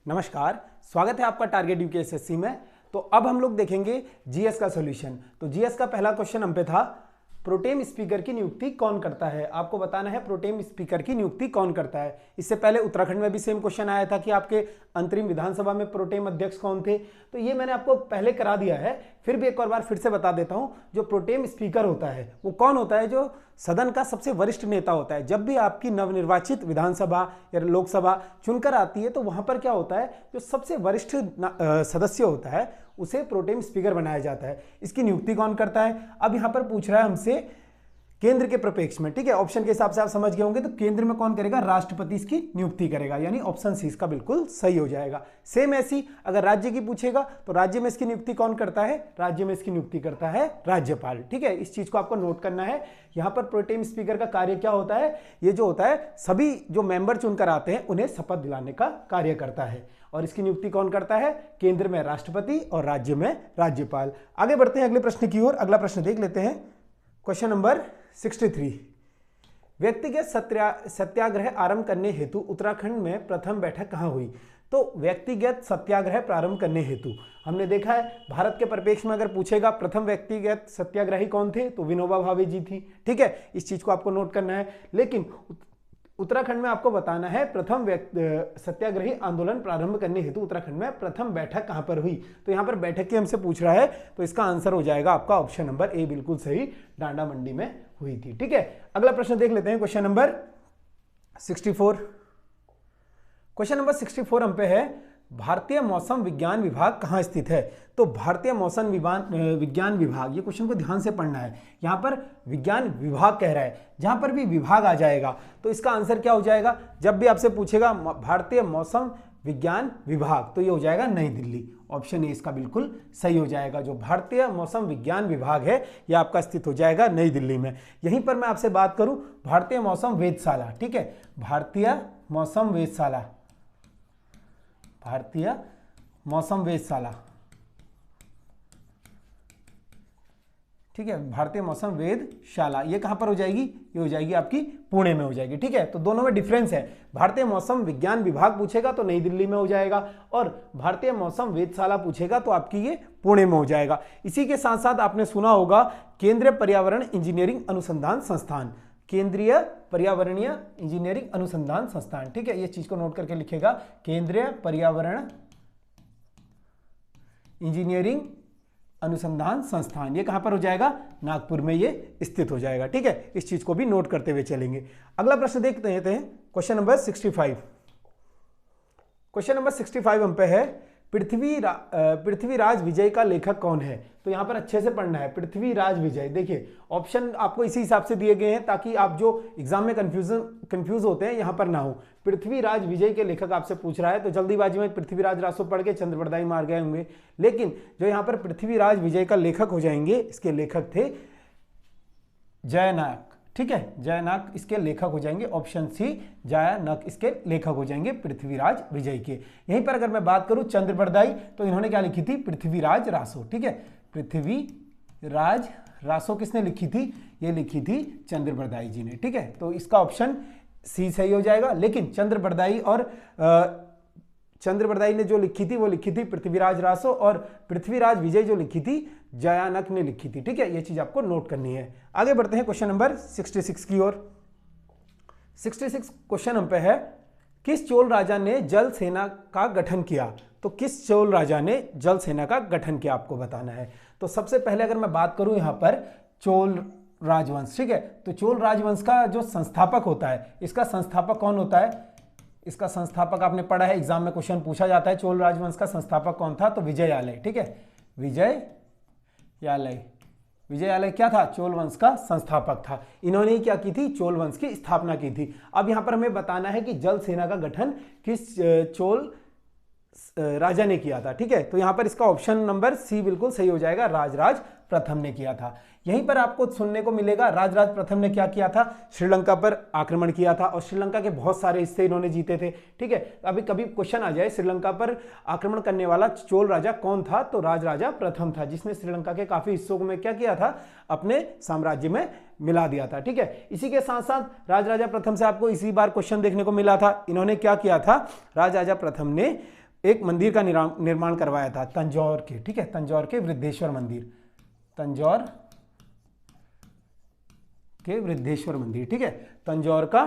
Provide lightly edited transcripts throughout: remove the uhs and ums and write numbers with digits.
नमस्कार, स्वागत है आपका टारगेट यूपीएससी में। तो अब हम लोग देखेंगे जीएस का सॉल्यूशन। तो जीएस का पहला क्वेश्चन हम पे था, प्रोटेम स्पीकर की नियुक्ति कौन करता है। आपको बताना है प्रोटेम स्पीकर की नियुक्ति कौन करता है। इससे पहले उत्तराखंड में भी सेम क्वेश्चन आया था कि आपके अंतरिम विधानसभा में प्रोटेम अध्यक्ष कौन थे। तो ये मैंने आपको पहले करा दिया है, फिर भी एक और बार फिर से बता देता हूं। जो प्रोटेम स्पीकर होता है वो कौन होता है? जो सदन का सबसे वरिष्ठ नेता होता है। जब भी आपकी नवनिर्वाचित विधानसभा या लोकसभा चुनकर आती है तो वहां पर क्या होता है, जो सबसे वरिष्ठ सदस्य होता है उसे प्रोटेम स्पीकर बनाया जाता है। इसकी नियुक्ति कौन करता है? अब यहां पर पूछ रहा है हमसे केंद्र के प्रपेक्ष में, ठीक है। ऑप्शन के हिसाब से आप समझ गए होंगे। तो केंद्र में कौन करेगा? राष्ट्रपति इसकी नियुक्ति करेगा, यानी ऑप्शन सी इसका बिल्कुल सही हो जाएगा। सेम ऐसी अगर राज्य की पूछेगा तो राज्य में इसकी नियुक्ति कौन करता है? राज्य में इसकी नियुक्ति करता है राज्यपाल, ठीक है। इस चीज को आपको नोट करना है। यहां पर प्रोटेम स्पीकर का कार्य क्या होता है? ये जो होता है सभी जो मेंबर चुनकर आते हैं उन्हें शपथ दिलाने का कार्य करता है। और इसकी नियुक्ति कौन करता है? केंद्र में राष्ट्रपति और राज्य में राज्यपाल। आगे बढ़ते हैं अगले प्रश्न की ओर। अगला प्रश्न देख लेते हैं, क्वेश्चन नंबर 63। व्यक्तिगत सत्याग्रह आरंभ करने हेतु उत्तराखंड में प्रथम बैठक कहां हुई? तो व्यक्तिगत सत्याग्रह प्रारंभ करने हेतु हमने देखा है, भारत के परिप्रेक्ष्य में अगर पूछेगा प्रथम व्यक्तिगत सत्याग्रही कौन थे तो विनोबा भावे जी थी, ठीक है। इस चीज को आपको नोट करना है। लेकिन उत्तराखंड में आपको बताना है प्रथम सत्याग्रही आंदोलन प्रारंभ करने हेतु उत्तराखंड में प्रथम बैठक कहां पर हुई। तो यहां पर बैठक की हमसे पूछ रहा है, तो इसका आंसर हो जाएगा आपका ऑप्शन नंबर ए, बिल्कुल सही, डांडा मंडी में हुई थी, ठीक है। अगला प्रश्न देख लेते हैं, क्वेश्चन नंबर 64। क्वेश्चन नंबर 64 हम पे है, भारतीय मौसम विज्ञान विभाग कहां स्थित है? तो भारतीय मौसम विज्ञान विभाग, ये क्वेश्चन को ध्यान से पढ़ना है। यहां पर विज्ञान विभाग कह रहा है, जहां पर भी विभाग आ जाएगा तो इसका आंसर क्या हो जाएगा? जब भी आपसे पूछेगा भारतीय मौसम विज्ञान विभाग तो ये हो जाएगा नई दिल्ली। ऑप्शन ए इसका बिल्कुल सही हो जाएगा। जो भारतीय मौसम विज्ञान विभाग है यह आपका स्थित हो जाएगा नई दिल्ली में। यहीं पर मैं आपसे बात करूं भारतीय मौसम वेधशाला, ठीक है, भारतीय मौसम वेधशाला, भारतीय मौसम वेधशाला, ठीक है, भारतीय मौसम वेधशाला, ये कहां पर हो जाएगी? ये हो जाएगी आपकी पुणे में हो जाएगी, ठीक है। तो दोनों में डिफरेंस है। भारतीय मौसम विज्ञान विभाग पूछेगा तो नई दिल्ली में हो जाएगा, और भारतीय मौसम वेधशाला पूछेगा तो आपकी ये पुणे में हो जाएगा। इसी के साथ साथ आपने सुना होगा केंद्रीय पर्यावरण इंजीनियरिंग अनुसंधान संस्थान, केंद्रीय पर्यावरणीय इंजीनियरिंग अनुसंधान संस्थान, ठीक है। ये चीज को नोट करके लिखेगा, केंद्रीय पर्यावरण इंजीनियरिंग अनुसंधान संस्थान, ये कहां पर हो जाएगा? नागपुर में ये स्थित हो जाएगा, ठीक है। इस चीज को भी नोट करते हुए चलेंगे। अगला प्रश्न देखते हैं, क्वेश्चन नंबर 65। क्वेश्चन नंबर 65 हम पे है, पृथ्वीराज विजय का लेखक कौन है? तो यहां पर अच्छे से पढ़ना है, पृथ्वीराज विजय। देखिए ऑप्शन आपको इसी हिसाब से दिए गए हैं ताकि आप जो एग्जाम में कंफ्यूज होते हैं यहां पर ना हो। पृथ्वीराज विजय के लेखक आपसे पूछ रहा है तो जल्दीबाजी में पृथ्वीराज रासो पढ़ के चंद्रबरदाई मार गए होंगे, लेकिन जो यहां पर पृथ्वीराज विजय का लेखक हो जाएंगे, इसके लेखक थे जयनाक, ठीक है, जयनाक इसके लेखक हो जाएंगे। ऑप्शन सी, जयनाक इसके लेखक हो जाएंगे पृथ्वीराज विजय के। यहीं पर अगर मैं बात करूं चंद्रबरदाई तो इन्होंने क्या लिखी थी? पृथ्वीराज रासो, ठीक है। पृथ्वीराज रासो किसने लिखी थी? ये लिखी थी चंद्रबरदाई जी ने, ठीक है। तो इसका ऑप्शन सी सही हो जाएगा। लेकिन चंद्रबरदाई ने जो लिखी थी वो लिखी थी पृथ्वीराज रासो, और पृथ्वीराज विजय जो लिखी थी जयानक ने लिखी थी, ठीक है। ये चीज आपको नोट करनी है। आगे बढ़ते हैं क्वेश्चन नंबर 66 की ओर। 66 क्वेश्चन हम पे है, किस चोल राजा ने जल सेना का गठन किया? तो किस चोल राजा ने जल सेना का गठन किया आपको बताना है। तो सबसे पहले अगर मैं बात करूं यहां पर चोल राजवंश, ठीक है, तो चोल राजवंश का जो संस्थापक होता है, इसका संस्थापक कौन होता है? इसका संस्थापक आपने पढ़ा है, एग्जाम में क्वेश्चन पूछा जाता है, चोल राजवंश का संस्थापक कौन था? तो विजयालय, ठीक है, विजयालय। विजयालय क्या था? चोल वंश का संस्थापक था। इन्होंने क्या की थी? चोल वंश की स्थापना की थी। अब यहां पर हमें बताना है कि जल सेना का गठन किस चोल राजा ने किया था, ठीक है। तो यहां पर इसका ऑप्शन नंबर सी बिल्कुल सही हो जाएगा, राजराज प्रथम ने किया था। यहीं पर आपको सुनने को मिलेगा राजराज प्रथम ने क्या किया था? श्रीलंका पर आक्रमण किया था, और श्रीलंका के बहुत सारे हिस्से इन्होंने जीते थे, ठीक है। अभी कभी क्वेश्चन आ जाए श्रीलंका पर आक्रमण करने वाला चोल राजा कौन था, तो राजराजा प्रथम था, जिसने श्रीलंका के काफी हिस्सों में क्या किया था? अपने साम्राज्य में मिला दिया था, ठीक है। इसी के साथ साथ राजराजा प्रथम से आपको इसी बार क्वेश्चन देखने को मिला था। इन्होंने क्या किया था? राजराजा प्रथम ने एक मंदिर का निर्माण करवाया था तंजौर के, ठीक है, तंजौर के वृद्धेश्वर मंदिर, तंजौर के वृद्धेश्वर मंदिर, ठीक है। तंजौर का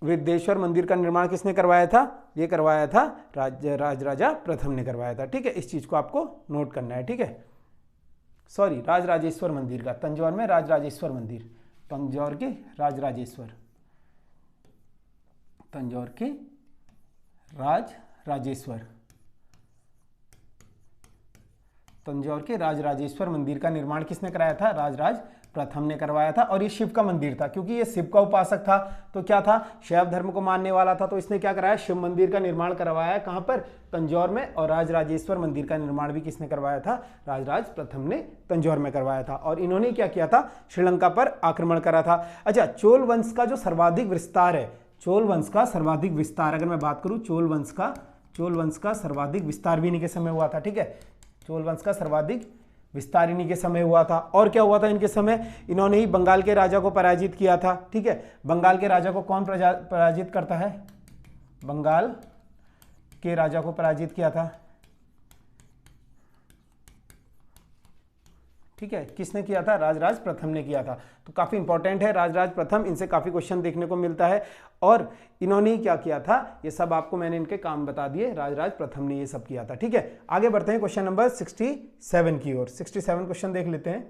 वृद्धेश्वर मंदिर का निर्माण किसने करवाया था? ये करवाया था राजराजा प्रथम ने करवाया था, ठीक है। इस चीज को आपको नोट करना है, ठीक है। सॉरी, राजराजेश्वर मंदिर का, तंजौर में राजराजेश्वर मंदिर, तंजौर के राजराजेश्वर, तंजौर के राजराजेश्वर, तंजौर के राजराजेश्वर मंदिर का निर्माण किसने कराया था? राजराज प्रथम ने करवाया था। और ये शिव का मंदिर था, क्योंकि ये शिव का उपासक था, तो क्या था, शैव धर्म को मानने वाला था, तो इसने क्या कराया? शिव मंदिर का निर्माण करवाया। कहां पर? तंजौर में। और राजराजेश्वर मंदिर का निर्माण भी किसने करवाया था? राजराज प्रथम ने तंजौर में करवाया था। और इन्होंने क्या किया था? श्रीलंका पर आक्रमण करा था। अच्छा, चोल वंश का जो सर्वाधिक विस्तार है, चोल वंश का सर्वाधिक विस्तार अगर मैं बात करूं, चोल वंश का सर्वाधिक विस्तार भी इन्हीं के समय हुआ था, ठीक है। चोल वंश का सर्वाधिक विस्तार इन्हीं के समय हुआ था। और क्या हुआ था इनके समय? इन्होंने ही बंगाल के राजा को पराजित किया था, ठीक है। बंगाल के राजा को कौन पराजित करता है? बंगाल के राजा को पराजित किया था, ठीक है। किसने किया था? राजराज प्रथम ने किया था। तो काफी इंपॉर्टेंट है राजराज प्रथम, इनसे काफी क्वेश्चन देखने को मिलता है। और इन्होंने क्या किया था? ये सब आपको मैंने इनके काम बता दिए, राजराज प्रथम ने ये सब किया था, ठीक है। आगे बढ़ते हैं क्वेश्चन नंबर 67 की ओर। 67 क्वेश्चन देख लेते हैं।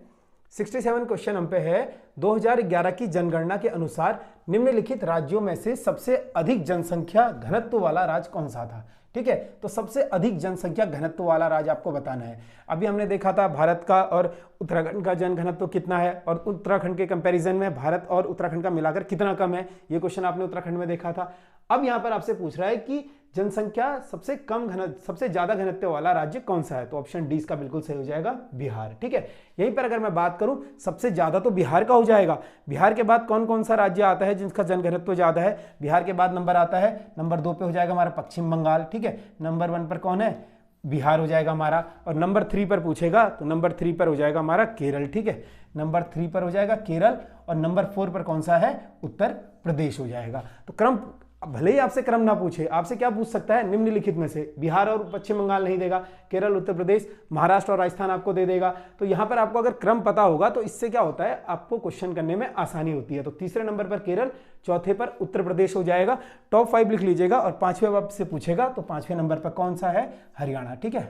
67 क्वेश्चन हम पे है, 2011 की जनगणना के अनुसार निम्नलिखित राज्यों में से सबसे अधिक जनसंख्या घनत्व वाला राज्य कौन सा था, ठीक है। तो सबसे अधिक जनसंख्या घनत्व वाला राज्य आपको बताना है। अभी हमने देखा था भारत का और उत्तराखंड का जन घनत्व कितना है, और उत्तराखंड के कंपैरिजन में भारत और उत्तराखंड का मिलाकर कितना कम है, ये क्वेश्चन आपने उत्तराखंड में देखा था। अब यहां पर आपसे पूछ रहा है कि जनसंख्या सबसे ज्यादा घनत्व वाला राज्य कौन सा है? तो ऑप्शन डी इसका बिल्कुल सही हो जाएगा, बिहार, ठीक है। यहीं पर अगर मैं बात करूं, सबसे ज्यादा तो बिहार का हो जाएगा। बिहार के बाद कौन कौन सा राज्य आता है जिसका जनघनत्व ज्यादा है? बिहार के बाद नंबर आता है, नंबर 2 पे हो जाएगा हमारा पश्चिम बंगाल, ठीक है। नंबर 1 पर कौन है? बिहार हो जाएगा हमारा। और नंबर 3 पर पूछेगा तो नंबर 3 पर हो जाएगा हमारा केरल, ठीक है। नंबर 3 पर हो जाएगा केरल। और नंबर 4 पर कौन सा है? उत्तर प्रदेश हो जाएगा। तो क्रम, भले ही आपसे क्रम ना पूछे, आपसे क्या पूछ सकता है? निम्नलिखित में से। बिहार और पश्चिम बंगाल नहीं देगा, केरल, उत्तर प्रदेश, महाराष्ट्र और राजस्थान आपको दे देगा। तो यहां पर आपको अगर क्रम पता होगा तो इससे क्या होता है, आपको क्वेश्चन करने में आसानी होती है। तो तीसरे नंबर पर केरल, चौथे पर उत्तर प्रदेश हो जाएगा। टॉप 5 लिख लीजिएगा। और 5वें आपसे पूछेगा तो 5वें नंबर पर कौन सा है? हरियाणा, ठीक है।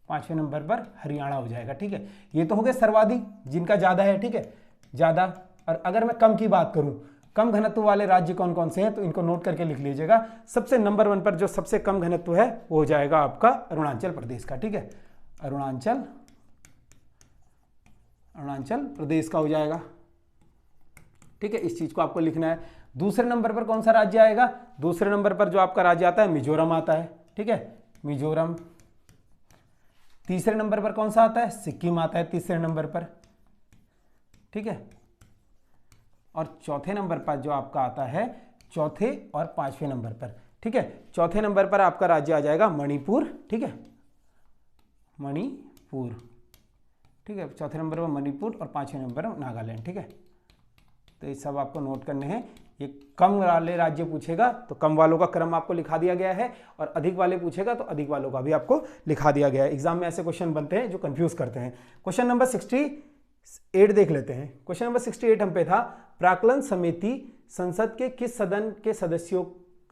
5वें नंबर पर हरियाणा हो जाएगा, ठीक है। ये तो हो गए सर्वाधिक, जिनका ज्यादा है, ठीक है, ज्यादा। और अगर मैं कम की बात करूं, कम घनत्व वाले राज्य कौन कौन से हैं, तो इनको नोट करके लिख लीजिएगा। सबसे नंबर 1 पर जो सबसे कम घनत्व है वो हो जाएगा आपका अरुणाचल प्रदेश का, ठीक है। अरुणाचल प्रदेश का हो जाएगा, ठीक है। इस चीज को आपको लिखना है। दूसरे नंबर पर कौन सा राज्य आएगा? दूसरे नंबर पर जो आपका राज्य आता है मिजोरम आता है, ठीक है, मिजोरम। तीसरे नंबर पर कौन सा आता है? सिक्किम आता है तीसरे नंबर पर, ठीक है। और चौथे नंबर पर जो आपका आता है, चौथे और 5वें नंबर पर, ठीक है। चौथे नंबर पर आपका राज्य आ जाएगा मणिपुर, ठीक है, मणिपुर, ठीक है। चौथे नंबर पर मणिपुर और 5वें नंबर पर नागालैंड, ठीक है। तो ये सब आपको नोट करने हैं। ये कम वाले राज्य पूछेगा तो कम वालों का क्रम आपको लिखा दिया गया है, और अधिक वाले पूछेगा तो अधिक वालों का भी आपको लिखा दिया गया है। एग्जाम में ऐसे क्वेश्चन बनते हैं जो कंफ्यूज करते हैं। क्वेश्चन नंबर 68 देख लेते हैं। क्वेश्चन नंबर 68 हम पे था, प्राक्कलन समिति संसद के किस सदन के सदस्यों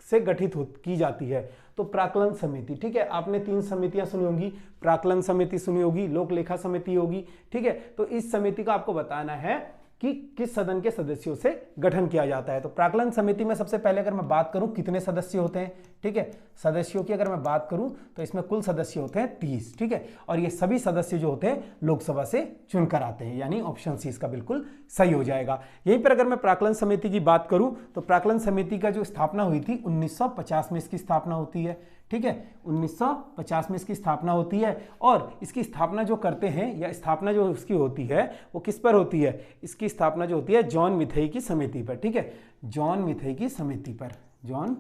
से गठित की जाती है? तो प्राक्कलन समिति, ठीक है। आपने 3 समितियां सुनी होंगी, प्राक्कलन समिति सुनी होगी, लोक लेखा समिति होगी, ठीक है। तो इस समिति का आपको बताना है कि किस सदन के सदस्यों से गठन किया जाता है। तो प्राक्कलन समिति में सबसे पहले अगर मैं बात करूं कितने सदस्य होते हैं, ठीक है, सदस्यों की अगर मैं बात करूं तो इसमें कुल सदस्य होते हैं 30, ठीक है। और ये सभी सदस्य जो होते हैं लोकसभा से चुनकर आते हैं, यानी ऑप्शन सी इसका बिल्कुल सही हो जाएगा। यहीं पर अगर मैं प्राक्कलन समिति की बात करूं तो प्राक्कलन समिति का जो स्थापना हुई थी 1950 में इसकी स्थापना होती है, ठीक है। 1950 में इसकी स्थापना होती है। और इसकी स्थापना जो करते हैं, या स्थापना जो उसकी होती है वो किस पर होती है? इसकी स्थापना जो होती है जॉन मिथाई की समिति पर, ठीक है, जॉन मिथाई की समिति पर, जॉन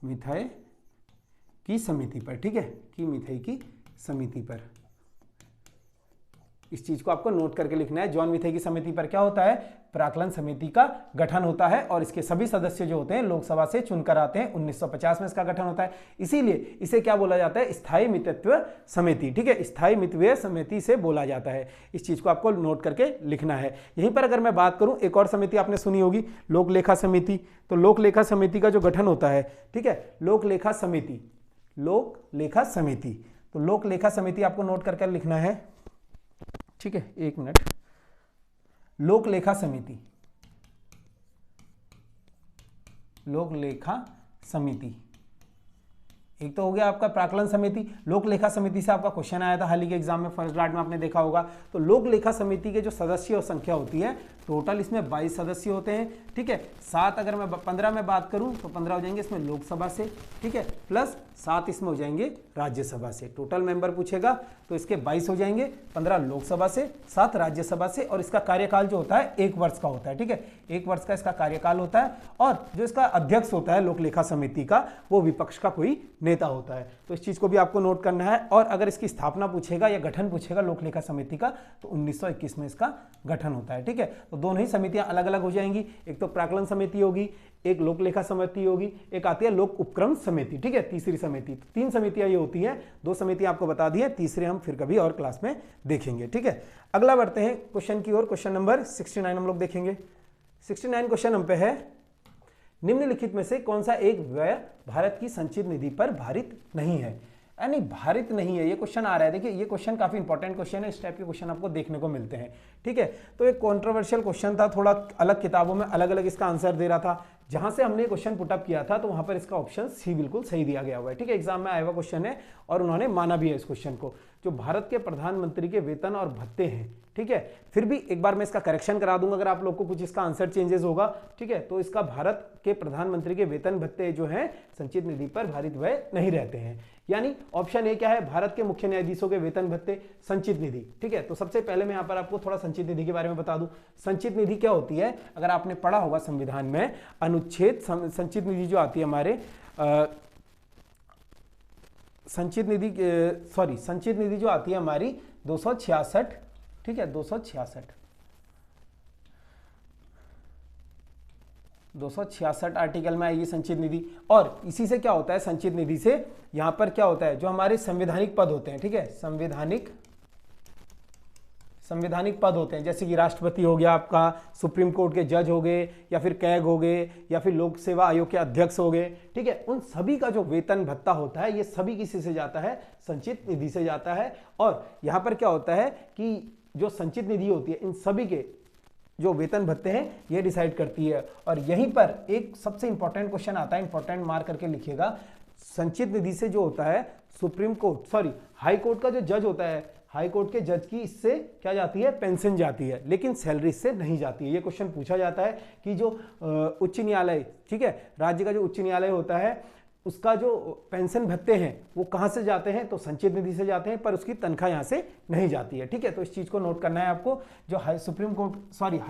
मिथाई की समिति पर, ठीक है, की मिथाई की समिति पर। इस चीज को आपको नोट करके लिखना है। जॉन मिथाई की समिति पर क्या होता है? प्राक्कलन समिति का गठन होता है और इसके सभी सदस्य जो होते हैं लोकसभा से चुनकर आते हैं। 1950 में इसका गठन होता है, इसीलिए इसे क्या बोला जाता है, स्थायी मितव्यय समिति। ठीक है, स्थायी मितव्यय समिति से बोला जाता है। इस चीज को आपको नोट करके लिखना है। यहीं पर अगर मैं बात करूं, एक और समिति आपने सुनी होगी, लोक लेखा समिति। तो लोक लेखा समिति का जो गठन होता है, ठीक है, लोक लेखा समिति, लोक लेखा समिति। तो लोक लेखा समिति आपको नोट करके लिखना है। ठीक है, एक मिनट। लोक लेखा समिति, लोक लेखा समिति। एक तो हो गया आपका प्राक्कलन समिति। लोक लेखा समिति से आपका क्वेश्चन आया था हाल ही के एग्जाम में, फर्स्ट ग्रेड में आपने देखा होगा। तो लोक लेखा समिति के जो सदस्य और संख्या होती है, टोटल इसमें 22 सदस्य होते हैं। ठीक है, 7 अगर मैं 15 में बात करूं तो 15 हो जाएंगे इसमें लोकसभा से, ठीक है, प्लस 7 इसमें हो जाएंगे राज्यसभा से। टोटल मेंबर पूछेगा तो इसके 22 हो जाएंगे, 15 लोकसभा से, 7 राज्यसभा से, और इसका कार्यकाल जो होता है 1 वर्ष का होता है। ठीक है, 1 वर्ष का इसका कार्यकाल होता है, और जो इसका अध्यक्ष होता है लोक लेखा समिति का, वो विपक्ष का कोई नेता होता है। तो इस चीज को भी आपको नोट करना है। और अगर इसकी स्थापना पूछेगा या गठन पूछेगा लोक लेखा समिति का, तो 1921 में इसका गठन होता है। ठीक है, तो दोनों ही समितियां अलग अलग हो जाएंगी। एक तो प्राक्कलन समिति होगी, एक लोक लेखा समिति होगी, एक आती है लोक उपक्रम समिति। ठीक है, तीसरी समिति। तो 3 समितियां ये होती हैं, 2 समितियां आपको बता दी है, तीसरे हम फिर कभी और क्लास में देखेंगे। ठीक है, अगला बढ़ते हैं क्वेश्चन की ओर। क्वेश्चन नंबर 69 हम लोग देखेंगे। 69 क्वेश्चन हम पे है, निम्नलिखित में से कौन सा एक व्यय भारत की संचित निधि पर भारित नहीं है। यानी भारित नहीं है, ये क्वेश्चन आ रहा है। देखिए, ये क्वेश्चन काफी इंपॉर्टेंट क्वेश्चन है, इस टाइप के क्वेश्चन आपको देखने को मिलते हैं। ठीक है, तो एक कंट्रोवर्शियल क्वेश्चन था, थोड़ा अलग किताबों में अलग अलग इसका आंसर दे रहा था। जहां से हमने क्वेश्चन पुटअप किया था तो वहां पर इसका ऑप्शन सी बिल्कुल सही दिया गया हुआ है। ठीक है, एग्जाम में आया हुआ क्वेश्चन है और उन्होंने माना भी है इस क्वेश्चन को। जो भारत के प्रधानमंत्री के वेतन और भत्ते हैं, ठीक है, फिर भी एक बार मैं इसका करेक्शन करा दूंगा अगर आप लोग को कुछ इसका आंसर चेंजेस होगा। ठीक है, तो इसका भारत के प्रधानमंत्री के वेतन भत्ते जो हैं संचित निधि पर भारित व्यय नहीं रहते हैं। यानी ऑप्शन ए क्या है, भारत के मुख्य न्यायाधीशों के वेतन भत्ते संचित निधि। ठीक है, तो सबसे पहले मैं यहाँ पर आपको थोड़ा संचित निधि के बारे में बता दूं। संचित निधि क्या होती है, अगर आपने पढ़ा होगा संविधान में, अनुच्छेद संचित निधि जो आती है हमारे संचित निधि जो आती है हमारी 266। ठीक है, 266 आर्टिकल में आएगी संचित निधि। और इसी से क्या होता है, संचित निधि से यहां पर क्या होता है, जो हमारे संवैधानिक पद होते हैं, ठीक है, संवैधानिक पद होते हैं, जैसे कि राष्ट्रपति हो गया आपका, सुप्रीम कोर्ट के जज हो गए, या फिर कैग हो गए, या फिर लोक सेवा आयोग के अध्यक्ष हो गए। ठीक है, उन सभी का जो वेतन भत्ता होता है, ये सभी किसी से जाता है, संचित निधि से जाता है। और यहां पर क्या होता है कि जो संचित निधि होती है, इन सभी के जो वेतन भत्ते हैं ये डिसाइड करती है। और यहीं पर एक सबसे इंपॉर्टेंट क्वेश्चन आता है, इंपॉर्टेंट मार्क करके लिखिएगा। संचित निधि से जो होता है हाई कोर्ट का जो जज होता है, हाई कोर्ट के जज की इससे क्या जाती है, पेंशन जाती है, लेकिन सैलरी से नहीं जाती है। ये क्वेश्चन पूछा जाता है कि जो उच्च न्यायालय, ठीक है, राज्य का जो उच्च न्यायालय होता है, उसका जो पेंशन भत्ते हैं वो कहां से जाते हैं, तो संचित निधि से जाते हैं, पर उसकी तनख्वाह यहां से नहीं जाती है। ठीक है, तो इस चीज को नोट करना है आपको। जो हाई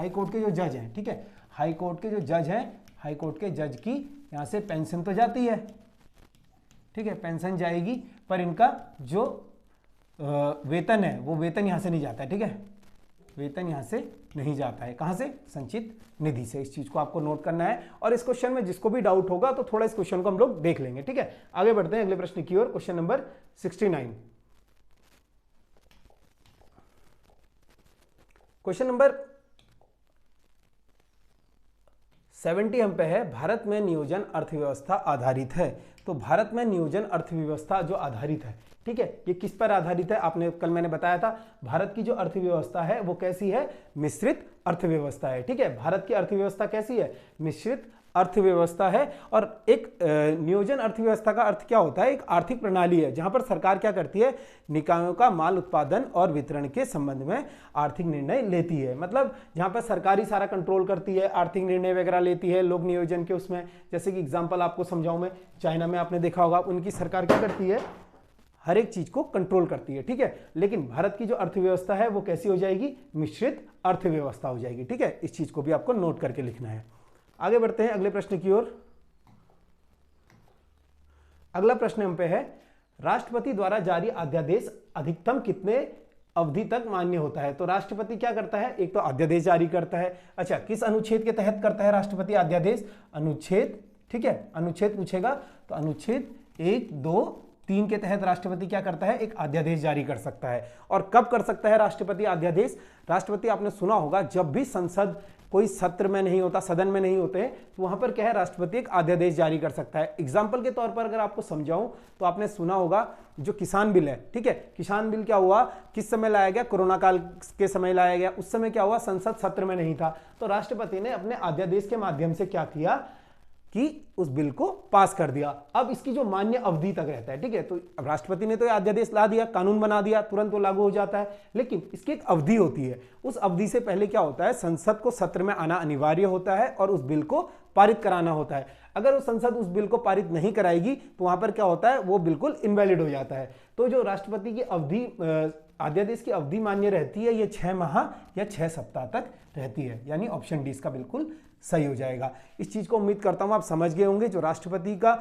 कोर्ट के जो जज हैं, ठीक है, हाई कोर्ट के जो जज हैं, हाई कोर्ट के जज की यहां से पेंशन तो जाती है, ठीक है, पेंशन जाएगी, पर इनका जो वेतन है वो वेतन यहां से नहीं जाता है। ठीक है, वेतन यहां से नहीं जाता है, कहां से, संचित निधि से। इस चीज को आपको नोट करना है। और इस क्वेश्चन में जिसको भी डाउट होगा तो थोड़ा इस क्वेश्चन को हम लोग देख लेंगे। ठीक है, आगे बढ़ते हैं अगले प्रश्न की ओर। Question number 69। क्वेश्चन नंबर 70 हम पे है, भारत में नियोजन अर्थव्यवस्था आधारित है। तो भारत में नियोजन अर्थव्यवस्था जो आधारित है, ठीक है, ये किस पर आधारित है, आपने कल मैंने बताया था, भारत की जो अर्थव्यवस्था है वो कैसी है, मिश्रित अर्थव्यवस्था है। ठीक है, भारत की अर्थव्यवस्था कैसी है, मिश्रित अर्थव्यवस्था है। और एक नियोजन अर्थव्यवस्था का अर्थ क्या होता है, एक आर्थिक प्रणाली है जहां पर सरकार क्या करती है, निकायों का माल उत्पादन और वितरण के संबंध में आर्थिक निर्णय लेती है। मतलब जहां पर सरकार ही सारा कंट्रोल करती है, आर्थिक निर्णय वगैरह लेती है लोक नियोजन के उसमें। जैसे कि एग्जाम्पल आपको समझाऊं मैं, चाइना में आपने देखा होगा, उनकी सरकार क्या करती है, हर एक चीज को कंट्रोल करती है। ठीक है, लेकिन भारत की जो अर्थव्यवस्था है वो कैसी हो जाएगी, मिश्रित अर्थव्यवस्था हो जाएगी। ठीक है, इस चीज को भी आपको नोट करके लिखना है। आगे बढ़ते हैं अगले प्रश्न की ओर। अगला प्रश्न हम पे है, राष्ट्रपति द्वारा जारी अध्यादेश अधिकतम कितने अवधि तक मान्य होता है। तो राष्ट्रपति क्या करता है, एक तो अध्यादेश जारी करता है। अच्छा, किस अनुच्छेद के तहत करता है राष्ट्रपति अध्यादेश, अनुच्छेद, ठीक है, अनुच्छेद पूछेगा तो अनुच्छेद 1, 2, 3 के तहत राष्ट्रपति क्या करता है, एक अध्यादेश जारी कर सकता है। और कब कर सकता है राष्ट्रपति अध्यादेश, राष्ट्रपति आपने सुना होगा जब भी संसद कोई सत्र में नहीं होता, सदन में नहीं होते हैं, तो वहां पर क्या है, राष्ट्रपति एक अध्यादेश जारी कर सकता है। एग्जाम्पल के तौर पर अगर आपको समझाऊं तो आपने सुना होगा जो किसान बिल है, ठीक है, किसान बिल क्या हुआ, किस समय लाया गया, कोरोना काल के समय लाया गया। उस समय क्या हुआ, संसद सत्र में नहीं था, तो राष्ट्रपति ने अपने अध्यादेश के माध्यम से क्या किया कि उस बिल को पास कर दिया। अब इसकी जो मान्य अवधि तक रहता है, ठीक है, तो अब राष्ट्रपति ने तो यह अध्यादेश ला दिया, कानून बना दिया, तुरंत वो लागू हो जाता है, लेकिन इसकी एक अवधि होती है। उस अवधि से पहले क्या होता है, संसद को सत्र में आना अनिवार्य होता है और उस बिल को पारित कराना होता है। अगर वो संसद उस बिल को पारित नहीं कराएगी तो वहां पर क्या होता है, वो बिल्कुल इनवैलिड हो जाता है। तो जो राष्ट्रपति की अवधि, अध्यादेश की अवधि मान्य रहती है, ये 6 माह या 6 सप्ताह तक रहती है, यानी ऑप्शन डी इसका बिल्कुल सही हो जाएगा। इस चीज को उम्मीद करता हूं आप समझ गए होंगे। जो राष्ट्रपति का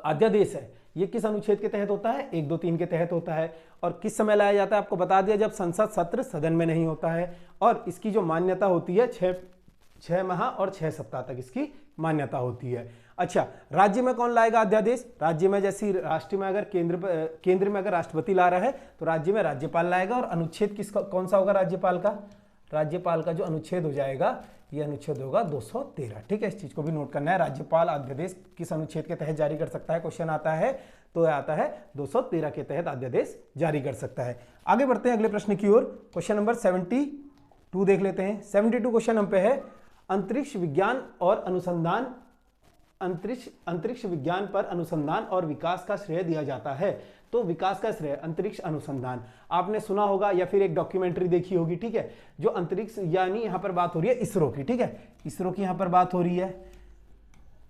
अध्यादेश है ये किस अनुच्छेद के तहत होता है, 1, 2, 3 के तहत होता है, और किस समय लाया जाता है आपको बता दिया, जब संसद सत्र सदन में नहीं होता है, और इसकी जो मान्यता होती है 6 माह और 6 सप्ताह तक इसकी मान्यता होती है। अच्छा, राज्य में कौन लाएगा अध्यादेश, राज्य में जैसी राष्ट्र में अगर केंद्र में अगर राष्ट्रपति ला रहा है तो राज्य में राज्यपाल लाएगा। और अनुच्छेद किसका, कौन सा होगा राज्यपाल का, राज्यपाल का जो अनुच्छेद हो जाएगा ये अनुच्छेद होगा 213, ठीक है, इस चीज को भी नोट करना है। राज्यपाल अध्यादेश किस अनुच्छेद के तहत जारी कर सकता है, क्वेश्चन आता है तो आता है 213 के तहत अध्यादेश जारी कर सकता है। आगे बढ़ते हैं अगले प्रश्न की ओर। क्वेश्चन नंबर 72 देख लेते हैं। 72 क्वेश्चन हम पे है, अंतरिक्ष विज्ञान और अनुसंधान, अंतरिक्ष विज्ञान पर अनुसंधान और विकास का श्रेय दिया जाता है। तो विकास का श्रेय अंतरिक्ष अनुसंधान, आपने सुना होगा या फिर एक डॉक्यूमेंट्री देखी होगी, ठीक है, जो अंतरिक्ष, यानी यहां पर बात हो रही है इसरो की, ठीक है, इसरो की यहां पर बात हो रही है,